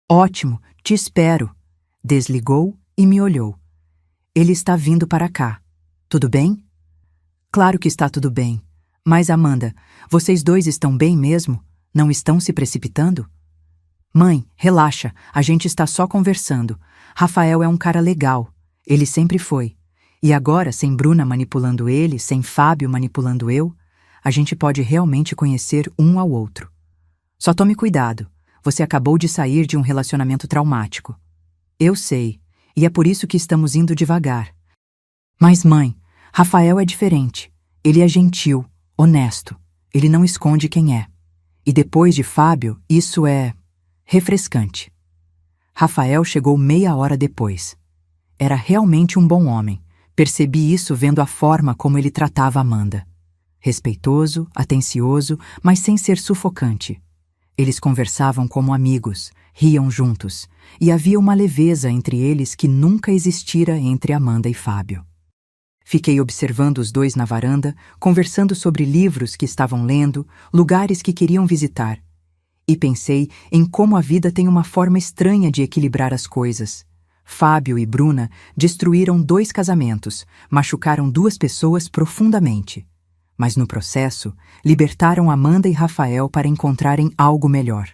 Ótimo, te espero. Desligou e me olhou. Ele está vindo para cá. Tudo bem? Claro que está tudo bem. Mas, Amanda, vocês 2 estão bem mesmo? Não estão se precipitando? Mãe, relaxa, a gente está só conversando. Rafael é um cara legal. Ele sempre foi. E agora, sem Bruna manipulando ele, sem Fábio manipulando eu, a gente pode realmente conhecer um ao outro. Só tome cuidado. Você acabou de sair de um relacionamento traumático. Eu sei. E é por isso que estamos indo devagar. Mas, mãe, Rafael é diferente. Ele é gentil, honesto. Ele não esconde quem é. E depois de Fábio, isso é refrescante. Rafael chegou meia hora depois. Era realmente um bom homem. Percebi isso vendo a forma como ele tratava Amanda. Respeitoso, atencioso, mas sem ser sufocante. Eles conversavam como amigos, riam juntos, e havia uma leveza entre eles que nunca existira entre Amanda e Fábio. Fiquei observando os dois na varanda, conversando sobre livros que estavam lendo, lugares que queriam visitar. E pensei em como a vida tem uma forma estranha de equilibrar as coisas. Fábio e Bruna destruíram 2 casamentos, machucaram 2 pessoas profundamente. Mas no processo, libertaram Amanda e Rafael para encontrarem algo melhor,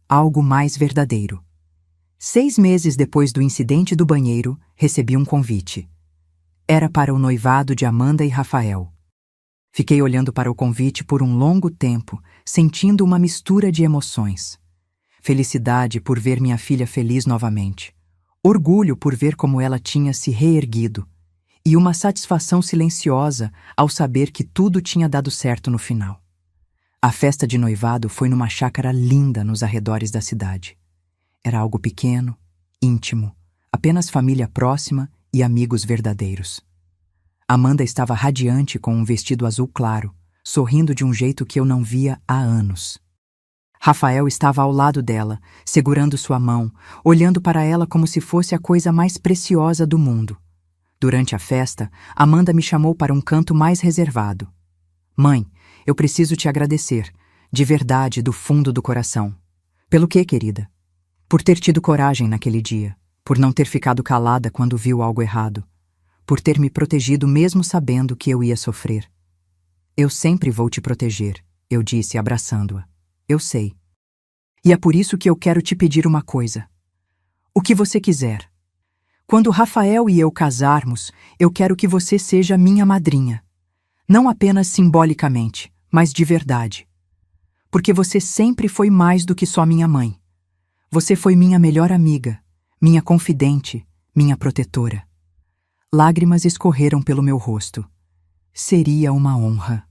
algo mais verdadeiro. 6 meses depois do incidente do banheiro, recebi um convite. Era para o noivado de Amanda e Rafael. Fiquei olhando para o convite por um longo tempo, sentindo uma mistura de emoções. Felicidade por ver minha filha feliz novamente. Orgulho por ver como ela tinha se reerguido. E uma satisfação silenciosa ao saber que tudo tinha dado certo no final. A festa de noivado foi numa chácara linda nos arredores da cidade. Era algo pequeno, íntimo, apenas família próxima e amigos verdadeiros. Amanda estava radiante com um vestido azul claro, sorrindo de um jeito que eu não via há anos. Rafael estava ao lado dela, segurando sua mão, olhando para ela como se fosse a coisa mais preciosa do mundo. Durante a festa, Amanda me chamou para um canto mais reservado. Mãe, eu preciso te agradecer, de verdade, do fundo do coração. Pelo quê, querida? Por ter tido coragem naquele dia, por não ter ficado calada quando viu algo errado, por ter me protegido mesmo sabendo que eu ia sofrer. Eu sempre vou te proteger, eu disse abraçando-a. Eu sei. E é por isso que eu quero te pedir uma coisa. O que você quiser. Quando Rafael e eu casarmos, eu quero que você seja minha madrinha. Não apenas simbolicamente, mas de verdade. Porque você sempre foi mais do que só minha mãe. Você foi minha melhor amiga, minha confidente, minha protetora. Lágrimas escorreram pelo meu rosto. Seria uma honra.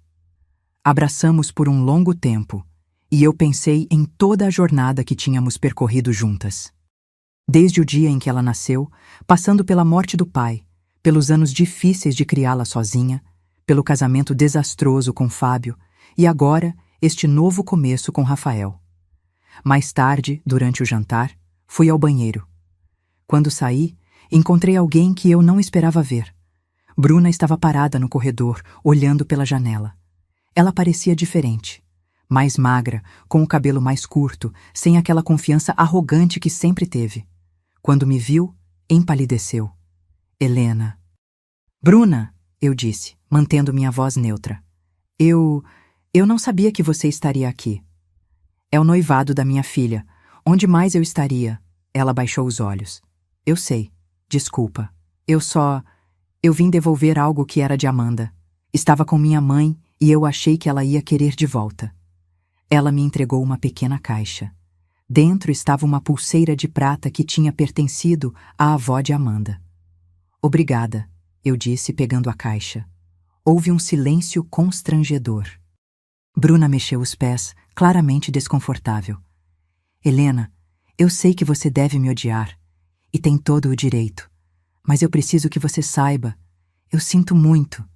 Abraçamos por um longo tempo, e eu pensei em toda a jornada que tínhamos percorrido juntas. Desde o dia em que ela nasceu, passando pela morte do pai, pelos anos difíceis de criá-la sozinha, pelo casamento desastroso com Fábio e agora este novo começo com Rafael. Mais tarde, durante o jantar, fui ao banheiro. Quando saí, encontrei alguém que eu não esperava ver. Bruna estava parada no corredor, olhando pela janela. Ela parecia diferente. Mais magra, com o cabelo mais curto, sem aquela confiança arrogante que sempre teve. Quando me viu, empalideceu. Helena. Bruna, eu disse, mantendo minha voz neutra. Eu não sabia que você estaria aqui. É o noivado da minha filha. Onde mais eu estaria? Ela baixou os olhos. Eu sei. Desculpa. Eu vim devolver algo que era de Amanda. Estava com minha mãe e eu achei que ela ia querer de volta. Ela me entregou uma pequena caixa. Dentro estava uma pulseira de prata que tinha pertencido à avó de Amanda. Obrigada, eu disse pegando a caixa. Houve um silêncio constrangedor. Bruna mexeu os pés, claramente desconfortável. Helena, eu sei que você deve me odiar, e tem todo o direito, mas eu preciso que você saiba. Eu sinto muito,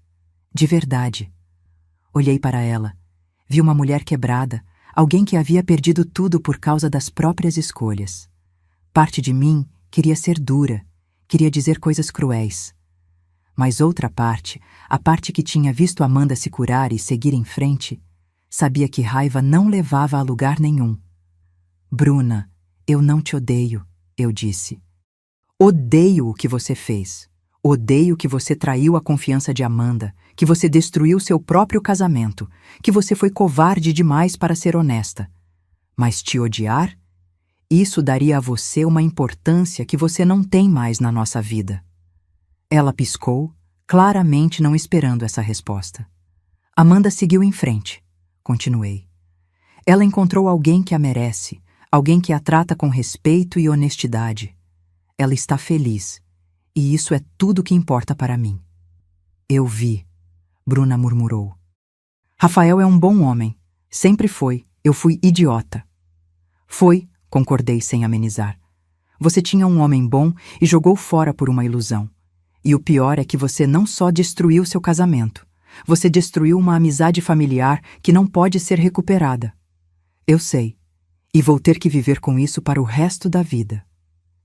de verdade. Olhei para ela, vi uma mulher quebrada, alguém que havia perdido tudo por causa das próprias escolhas. Parte de mim queria ser dura, queria dizer coisas cruéis. Mas outra parte, a parte que tinha visto Amanda se curar e seguir em frente, sabia que raiva não levava a lugar nenhum. Bruna, eu não te odeio, eu disse. Odeio o que você fez. Odeio que você traiu a confiança de Amanda, que você destruiu seu próprio casamento, que você foi covarde demais para ser honesta. Mas te odiar? Isso daria a você uma importância que você não tem mais na nossa vida. Ela piscou, claramente não esperando essa resposta. Amanda seguiu em frente. Continuei. Ela encontrou alguém que a merece, alguém que a trata com respeito e honestidade. Ela está feliz, e isso é tudo que importa para mim. Eu vi, Bruna murmurou. Rafael é um bom homem. Sempre foi, Eu fui idiota. Foi, concordei sem amenizar. Você tinha um homem bom e jogou fora por uma ilusão. E o pior é que você não só destruiu seu casamento, você destruiu uma amizade familiar que não pode ser recuperada. Eu sei. E vou ter que viver com isso para o resto da vida.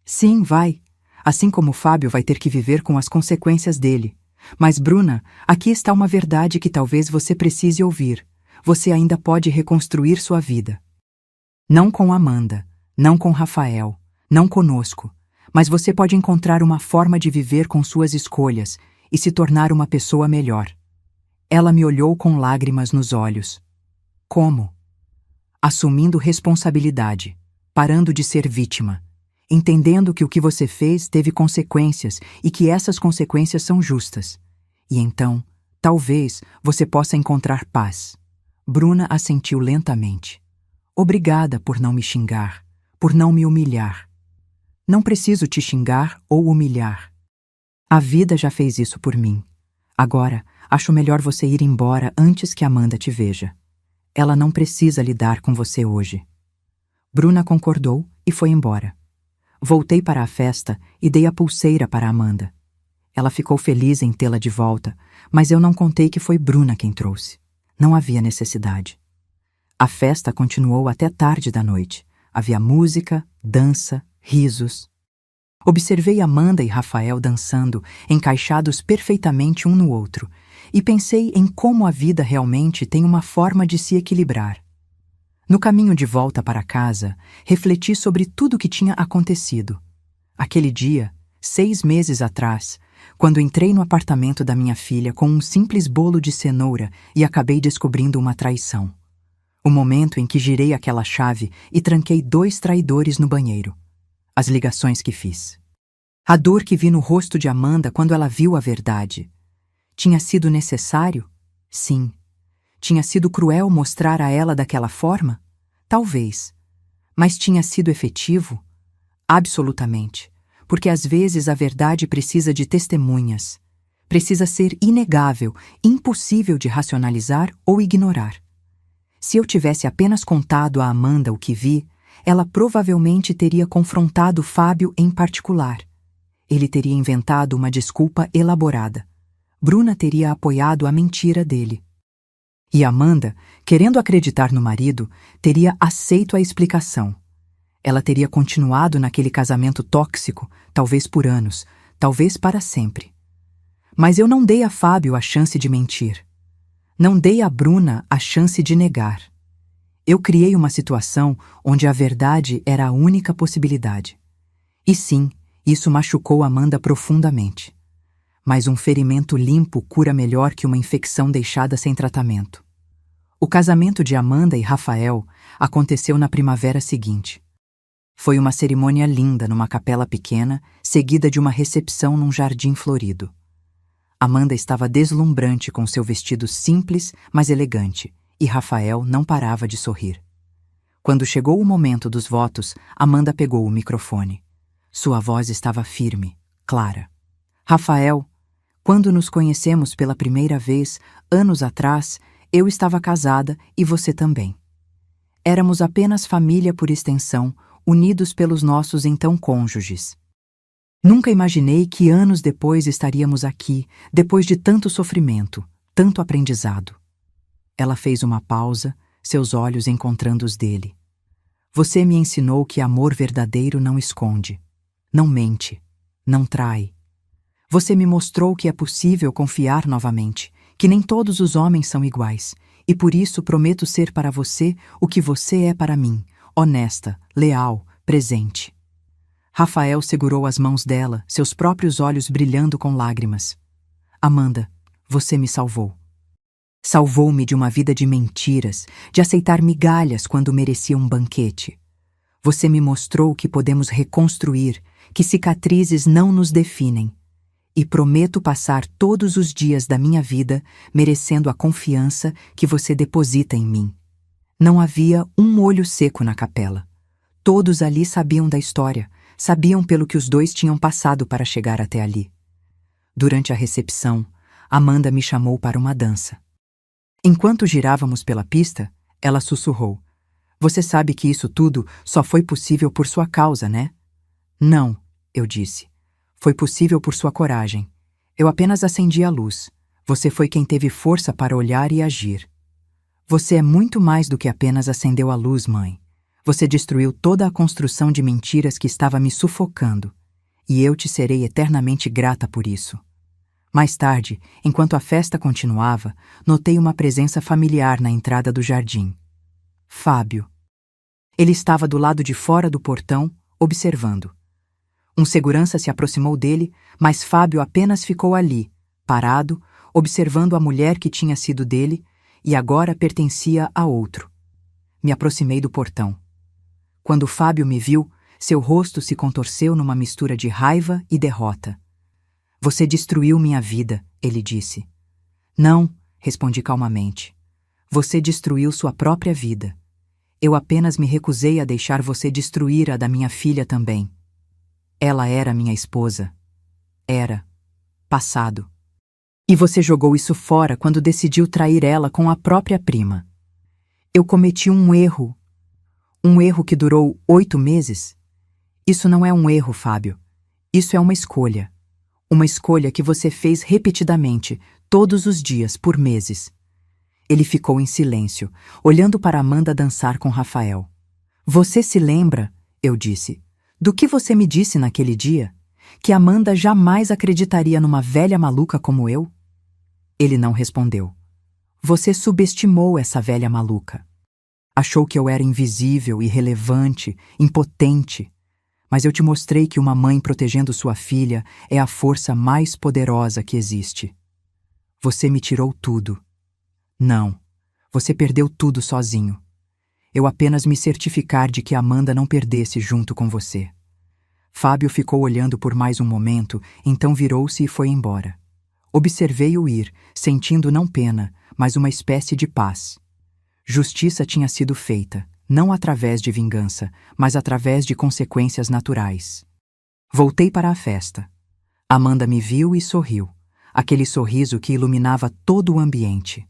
Sim, vai. Assim como Fábio vai ter que viver com as consequências dele. Mas, Bruna, aqui está uma verdade que talvez você precise ouvir. Você ainda pode reconstruir sua vida. Não com Amanda, não com Rafael, não conosco, mas você pode encontrar uma forma de viver com suas escolhas e se tornar uma pessoa melhor. Ela me olhou com lágrimas nos olhos. Como? Assumindo responsabilidade, parando de ser vítima, entendendo que o que você fez teve consequências e que essas consequências são justas. E então, talvez, você possa encontrar paz. Bruna assentiu lentamente. Obrigada por não me xingar, por não me humilhar. Não preciso te xingar ou humilhar. A vida já fez isso por mim. Agora, acho melhor você ir embora antes que Amanda te veja. Ela não precisa lidar com você hoje. Bruna concordou e foi embora. Voltei para a festa e dei a pulseira para Amanda. Ela ficou feliz em tê-la de volta, mas eu não contei que foi Bruna quem trouxe. Não havia necessidade. A festa continuou até tarde da noite. Havia música, dança, risos. Observei Amanda e Rafael dançando, encaixados perfeitamente um no outro, e pensei em como a vida realmente tem uma forma de se equilibrar. No caminho de volta para casa, refleti sobre tudo o que tinha acontecido. Aquele dia, 6 meses atrás, quando entrei no apartamento da minha filha com um simples bolo de cenoura e acabei descobrindo uma traição. O momento em que girei aquela chave e tranquei 2 traidores no banheiro. As ligações que fiz. A dor que vi no rosto de Amanda quando ela viu a verdade. Tinha sido necessário? Sim. Tinha sido cruel mostrar a ela daquela forma? Talvez. Mas tinha sido efetivo? Absolutamente. Porque às vezes a verdade precisa de testemunhas. Precisa ser inegável, impossível de racionalizar ou ignorar. Se eu tivesse apenas contado a Amanda o que vi, ela provavelmente teria confrontado Fábio em particular. Ele teria inventado uma desculpa elaborada. Bruna teria apoiado a mentira dele. E Amanda, querendo acreditar no marido, teria aceito a explicação. Ela teria continuado naquele casamento tóxico, talvez por anos, talvez para sempre. Mas eu não dei a Fábio a chance de mentir. Não dei a Bruna a chance de negar. Eu criei uma situação onde a verdade era a única possibilidade. E sim, isso machucou Amanda profundamente. Mas um ferimento limpo cura melhor que uma infecção deixada sem tratamento. O casamento de Amanda e Rafael aconteceu na primavera seguinte. Foi uma cerimônia linda numa capela pequena, seguida de uma recepção num jardim florido. Amanda estava deslumbrante com seu vestido simples, mas elegante, e Rafael não parava de sorrir. Quando chegou o momento dos votos, Amanda pegou o microfone. Sua voz estava firme, clara. Rafael, quando nos conhecemos pela primeira vez, anos atrás, eu estava casada e você também. Éramos apenas família por extensão, unidos pelos nossos então cônjuges. Nunca imaginei que anos depois estaríamos aqui, depois de tanto sofrimento, tanto aprendizado. Ela fez uma pausa, seus olhos encontrando os dele. Você me ensinou que amor verdadeiro não esconde, não mente, não trai. Você me mostrou que é possível confiar novamente, que nem todos os homens são iguais, e por isso prometo ser para você o que você é para mim, honesta, leal, presente. Rafael segurou as mãos dela, seus próprios olhos brilhando com lágrimas. Amanda, você me salvou. Salvou-me de uma vida de mentiras, de aceitar migalhas quando merecia um banquete. Você me mostrou que podemos reconstruir, que cicatrizes não nos definem. E prometo passar todos os dias da minha vida merecendo a confiança que você deposita em mim. Não havia um olho seco na capela. Todos ali sabiam da história, sabiam pelo que os dois tinham passado para chegar até ali. Durante a recepção, Amanda me chamou para uma dança. Enquanto girávamos pela pista, ela sussurrou: Você sabe que isso tudo só foi possível por sua causa, né? Não, eu disse. Foi possível por sua coragem. Eu apenas acendi a luz. Você foi quem teve força para olhar e agir. Você é muito mais do que apenas acendeu a luz, mãe. Você destruiu toda a construção de mentiras que estava me sufocando. E eu te serei eternamente grata por isso. Mais tarde, enquanto a festa continuava, notei uma presença familiar na entrada do jardim. Fábio. Ele estava do lado de fora do portão, observando. Um segurança se aproximou dele, mas Fábio apenas ficou ali, parado, observando a mulher que tinha sido dele e agora pertencia a outro. Me aproximei do portão. Quando Fábio me viu, seu rosto se contorceu numa mistura de raiva e derrota. Você destruiu minha vida, ele disse. Não, respondi calmamente. Você destruiu sua própria vida. Eu apenas me recusei a deixar você destruir a da minha filha também. Ela era minha esposa. Era. Passado. E você jogou isso fora quando decidiu trair ela com a própria prima. Eu cometi um erro. Um erro que durou 8 meses? Isso não é um erro, Fábio. Isso é uma escolha. Uma escolha que você fez repetidamente, todos os dias, por meses. Ele ficou em silêncio, olhando para Amanda dançar com Rafael. Você se lembra, eu disse, do que você me disse naquele dia? Que Amanda jamais acreditaria numa velha maluca como eu? Ele não respondeu. Você subestimou essa velha maluca. Achou que eu era invisível, irrelevante, impotente. Mas eu te mostrei que uma mãe protegendo sua filha é a força mais poderosa que existe. Você me tirou tudo. Não, você perdeu tudo sozinho. Eu apenas me certificar de que Amanda não perdesse junto com você. Fábio ficou olhando por mais um momento, então virou-se e foi embora. Observei-o ir, sentindo não pena, mas uma espécie de paz. Justiça tinha sido feita, não através de vingança, mas através de consequências naturais. Voltei para a festa. Amanda me viu e sorriu, aquele sorriso que iluminava todo o ambiente.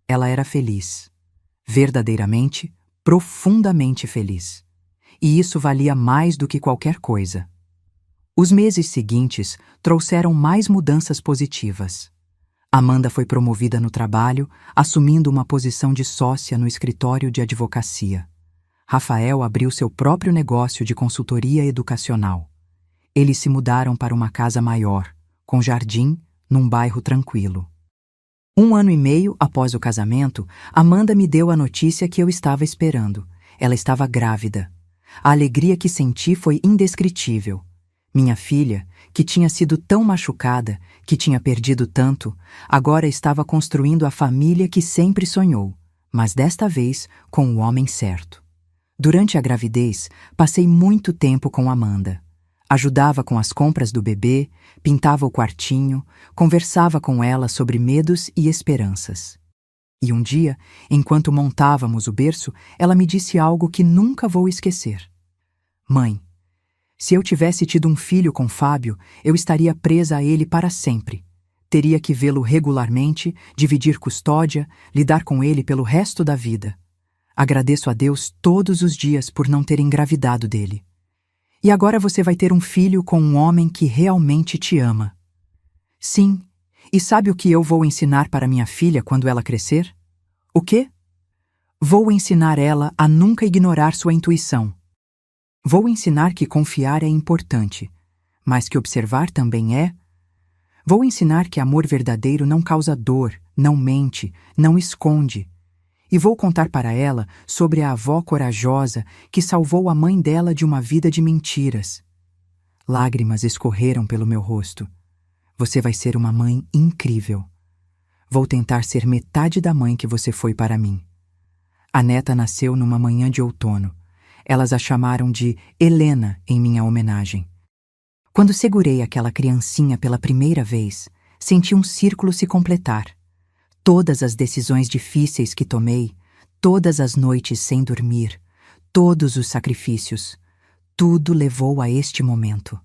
Ela era feliz. Verdadeiramente, profundamente feliz. E isso valia mais do que qualquer coisa. Os meses seguintes trouxeram mais mudanças positivas. Amanda foi promovida no trabalho, assumindo uma posição de sócia no escritório de advocacia. Rafael abriu seu próprio negócio de consultoria educacional. Eles se mudaram para uma casa maior, com jardim, num bairro tranquilo. 1 ano e meio após o casamento, Amanda me deu a notícia que eu estava esperando. Ela estava grávida. A alegria que senti foi indescritível. Minha filha, que tinha sido tão machucada, que tinha perdido tanto, agora estava construindo a família que sempre sonhou, mas desta vez com o homem certo. Durante a gravidez, passei muito tempo com Amanda. Ajudava com as compras do bebê, pintava o quartinho, conversava com ela sobre medos e esperanças. E um dia, enquanto montávamos o berço, ela me disse algo que nunca vou esquecer. Mãe, se eu tivesse tido um filho com Fábio, eu estaria presa a ele para sempre. Teria que vê-lo regularmente, dividir custódia, lidar com ele pelo resto da vida. Agradeço a Deus todos os dias por não ter engravidado dele. E agora você vai ter um filho com um homem que realmente te ama. Sim, e sabe o que eu vou ensinar para minha filha quando ela crescer? O quê? Vou ensinar ela a nunca ignorar sua intuição. Vou ensinar que confiar é importante, mas que observar também é. Vou ensinar que amor verdadeiro não causa dor, não mente, não esconde. E vou contar para ela sobre a avó corajosa que salvou a mãe dela de uma vida de mentiras. Lágrimas escorreram pelo meu rosto. Você vai ser uma mãe incrível. Vou tentar ser metade da mãe que você foi para mim. A neta nasceu numa manhã de outono. Elas a chamaram de Helena em minha homenagem. Quando segurei aquela criancinha pela primeira vez, senti um círculo se completar. Todas as decisões difíceis que tomei, todas as noites sem dormir, todos os sacrifícios, tudo levou a este momento.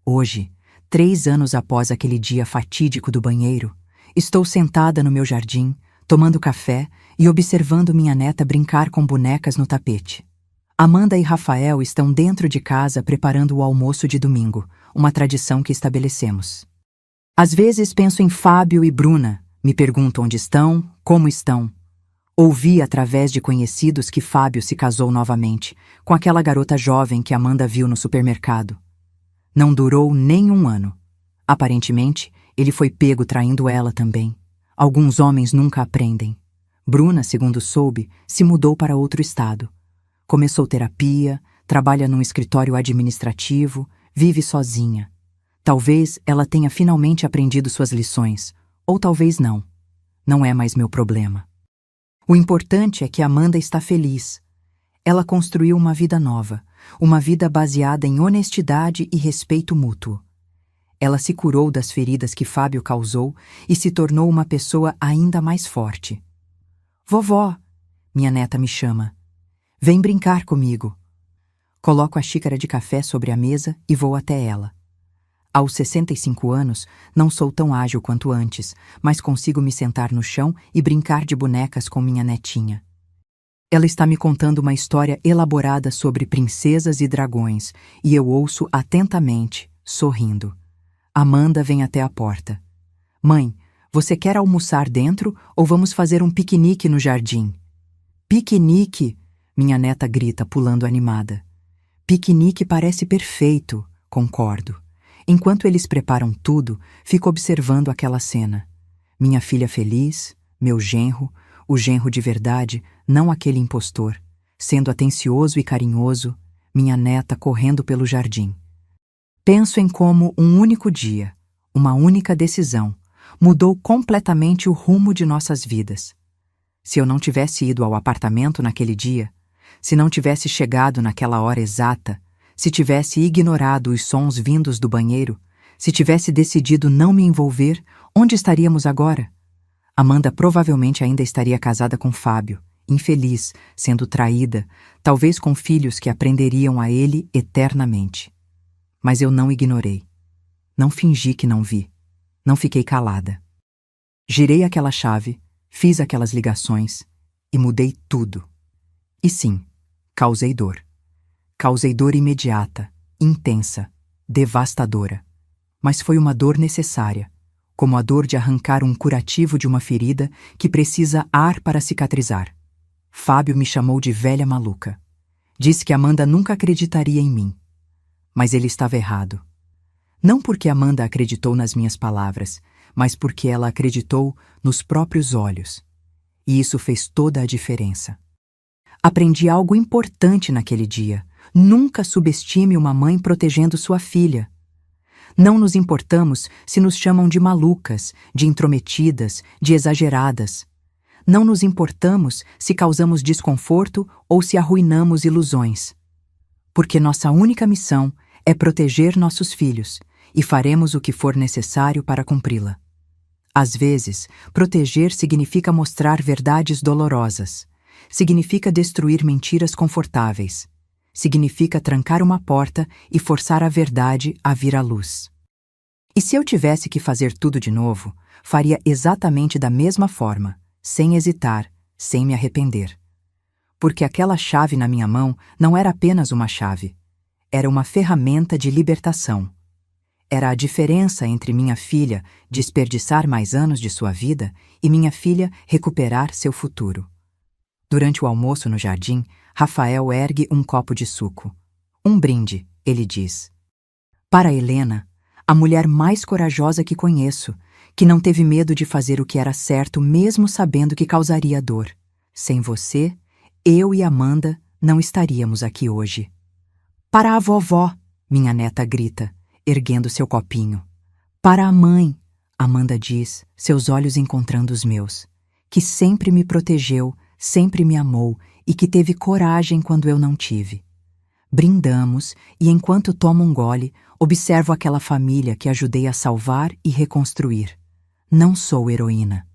Hoje, 3 anos após aquele dia fatídico do banheiro, estou sentada no meu jardim, tomando café e observando minha neta brincar com bonecas no tapete. Amanda e Rafael estão dentro de casa preparando o almoço de domingo, uma tradição que estabelecemos. Às vezes penso em Fábio e Bruna, me pergunto onde estão, como estão. Ouvi através de conhecidos que Fábio se casou novamente, com aquela garota jovem que Amanda viu no supermercado. Não durou nem um ano. Aparentemente, ele foi pego traindo ela também. Alguns homens nunca aprendem. Bruna, segundo soube, se mudou para outro estado. Começou terapia, trabalha num escritório administrativo, vive sozinha. Talvez ela tenha finalmente aprendido suas lições, ou talvez não. Não é mais meu problema. O importante é que Amanda está feliz. Ela construiu uma vida nova, uma vida baseada em honestidade e respeito mútuo. Ela se curou das feridas que Fábio causou e se tornou uma pessoa ainda mais forte. Vovó, minha neta me chama. Vem brincar comigo. Coloco a xícara de café sobre a mesa e vou até ela. Aos 65 anos, não sou tão ágil quanto antes, mas consigo me sentar no chão e brincar de bonecas com minha netinha. Ela está me contando uma história elaborada sobre princesas e dragões, e eu ouço atentamente, sorrindo. Amanda vem até a porta. Mãe, você quer almoçar dentro ou vamos fazer um piquenique no jardim? Piquenique! Minha neta grita, pulando animada. Piquenique parece perfeito, concordo. Enquanto eles preparam tudo, fico observando aquela cena. Minha filha feliz, meu genro, o genro de verdade, não aquele impostor, sendo atencioso e carinhoso, minha neta correndo pelo jardim. Penso em como um único dia, uma única decisão, mudou completamente o rumo de nossas vidas. Se eu não tivesse ido ao apartamento naquele dia, se não tivesse chegado naquela hora exata, se tivesse ignorado os sons vindos do banheiro, se tivesse decidido não me envolver, onde estaríamos agora? Amanda provavelmente ainda estaria casada com Fábio, infeliz, sendo traída, talvez com filhos que aprenderiam a ele eternamente. Mas eu não ignorei. Não fingi que não vi. Não fiquei calada. Girei aquela chave, fiz aquelas ligações e mudei tudo. E sim, causei dor. Causei dor imediata, intensa, devastadora. Mas foi uma dor necessária, como a dor de arrancar um curativo de uma ferida que precisa ar para cicatrizar. Fábio me chamou de velha maluca. Disse que Amanda nunca acreditaria em mim. Mas ele estava errado. Não porque Amanda acreditou nas minhas palavras, mas porque ela acreditou nos próprios olhos. E isso fez toda a diferença. Aprendi algo importante naquele dia. Nunca subestime uma mãe protegendo sua filha. Não nos importamos se nos chamam de malucas, de intrometidas, de exageradas. Não nos importamos se causamos desconforto ou se arruinamos ilusões. Porque nossa única missão é proteger nossos filhos, e faremos o que for necessário para cumpri-la. Às vezes, proteger significa mostrar verdades dolorosas. Significa destruir mentiras confortáveis. Significa trancar uma porta e forçar a verdade a vir à luz. E se eu tivesse que fazer tudo de novo, faria exatamente da mesma forma, sem hesitar, sem me arrepender. Porque aquela chave na minha mão não era apenas uma chave. Era uma ferramenta de libertação. Era a diferença entre minha filha desperdiçar mais anos de sua vida e minha filha recuperar seu futuro. Durante o almoço no jardim, Rafael ergue um copo de suco. Um brinde, ele diz. Para Helena, a mulher mais corajosa que conheço, que não teve medo de fazer o que era certo mesmo sabendo que causaria dor. Sem você, eu e Amanda não estaríamos aqui hoje. Para a vovó, minha neta grita, erguendo seu copinho. Para a mãe, Amanda diz, seus olhos encontrando os meus, que sempre me protegeu, sempre me amou e que teve coragem quando eu não tive. Brindamos e, enquanto tomo um gole, observo aquela família que ajudei a salvar e reconstruir. Não sou heroína.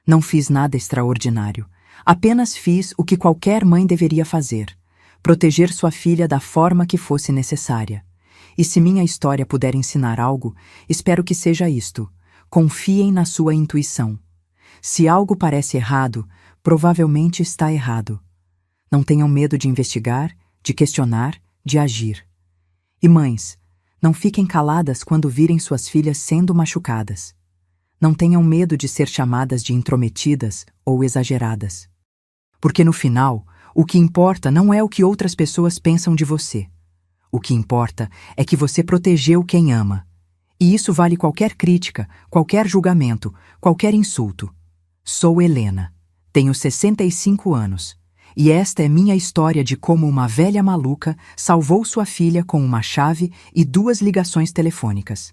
Não fiz nada extraordinário. Apenas fiz o que qualquer mãe deveria fazer: proteger sua filha da forma que fosse necessária. E se minha história puder ensinar algo, espero que seja isto: confiem na sua intuição. Se algo parece errado, provavelmente está errado. Não tenham medo de investigar, de questionar, de agir. E mães, não fiquem caladas quando virem suas filhas sendo machucadas. Não tenham medo de ser chamadas de intrometidas ou exageradas. Porque no final, o que importa não é o que outras pessoas pensam de você. O que importa é que você protegeu quem ama. E isso vale qualquer crítica, qualquer julgamento, qualquer insulto. Sou Helena, tenho 65 anos, e esta é minha história de como uma velha maluca salvou sua filha com uma chave e 2 ligações telefônicas.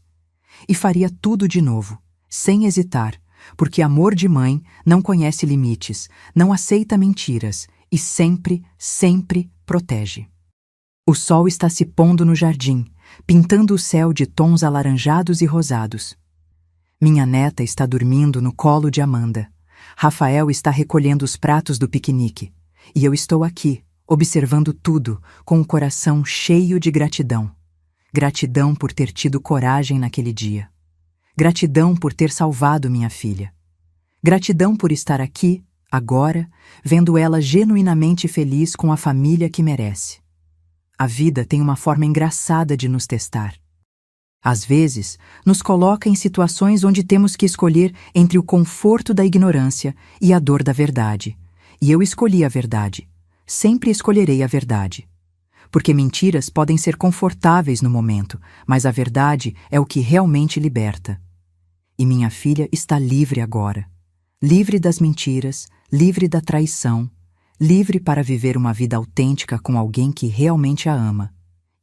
E faria tudo de novo, sem hesitar, porque amor de mãe não conhece limites, não aceita mentiras e sempre, sempre protege. O sol está se pondo no jardim, pintando o céu de tons alaranjados e rosados. Minha neta está dormindo no colo de Amanda. Rafael está recolhendo os pratos do piquenique. E eu estou aqui, observando tudo, com o coração cheio de gratidão. Gratidão por ter tido coragem naquele dia. Gratidão por ter salvado minha filha. Gratidão por estar aqui, agora, vendo ela genuinamente feliz com a família que merece. A vida tem uma forma engraçada de nos testar. Às vezes, nos coloca em situações onde temos que escolher entre o conforto da ignorância e a dor da verdade. E eu escolhi a verdade. Sempre escolherei a verdade. Porque mentiras podem ser confortáveis no momento, mas a verdade é o que realmente liberta. E minha filha está livre agora. Livre das mentiras, livre da traição, livre para viver uma vida autêntica com alguém que realmente a ama.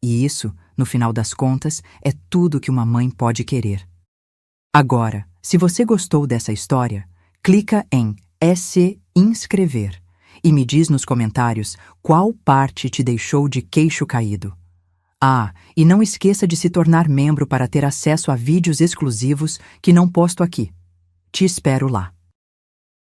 E isso, no final das contas, é tudo que uma mãe pode querer. Agora, se você gostou dessa história, clica em se inscrever e me diz nos comentários qual parte te deixou de queixo caído. Ah, e não esqueça de se tornar membro para ter acesso a vídeos exclusivos que não posto aqui. Te espero lá.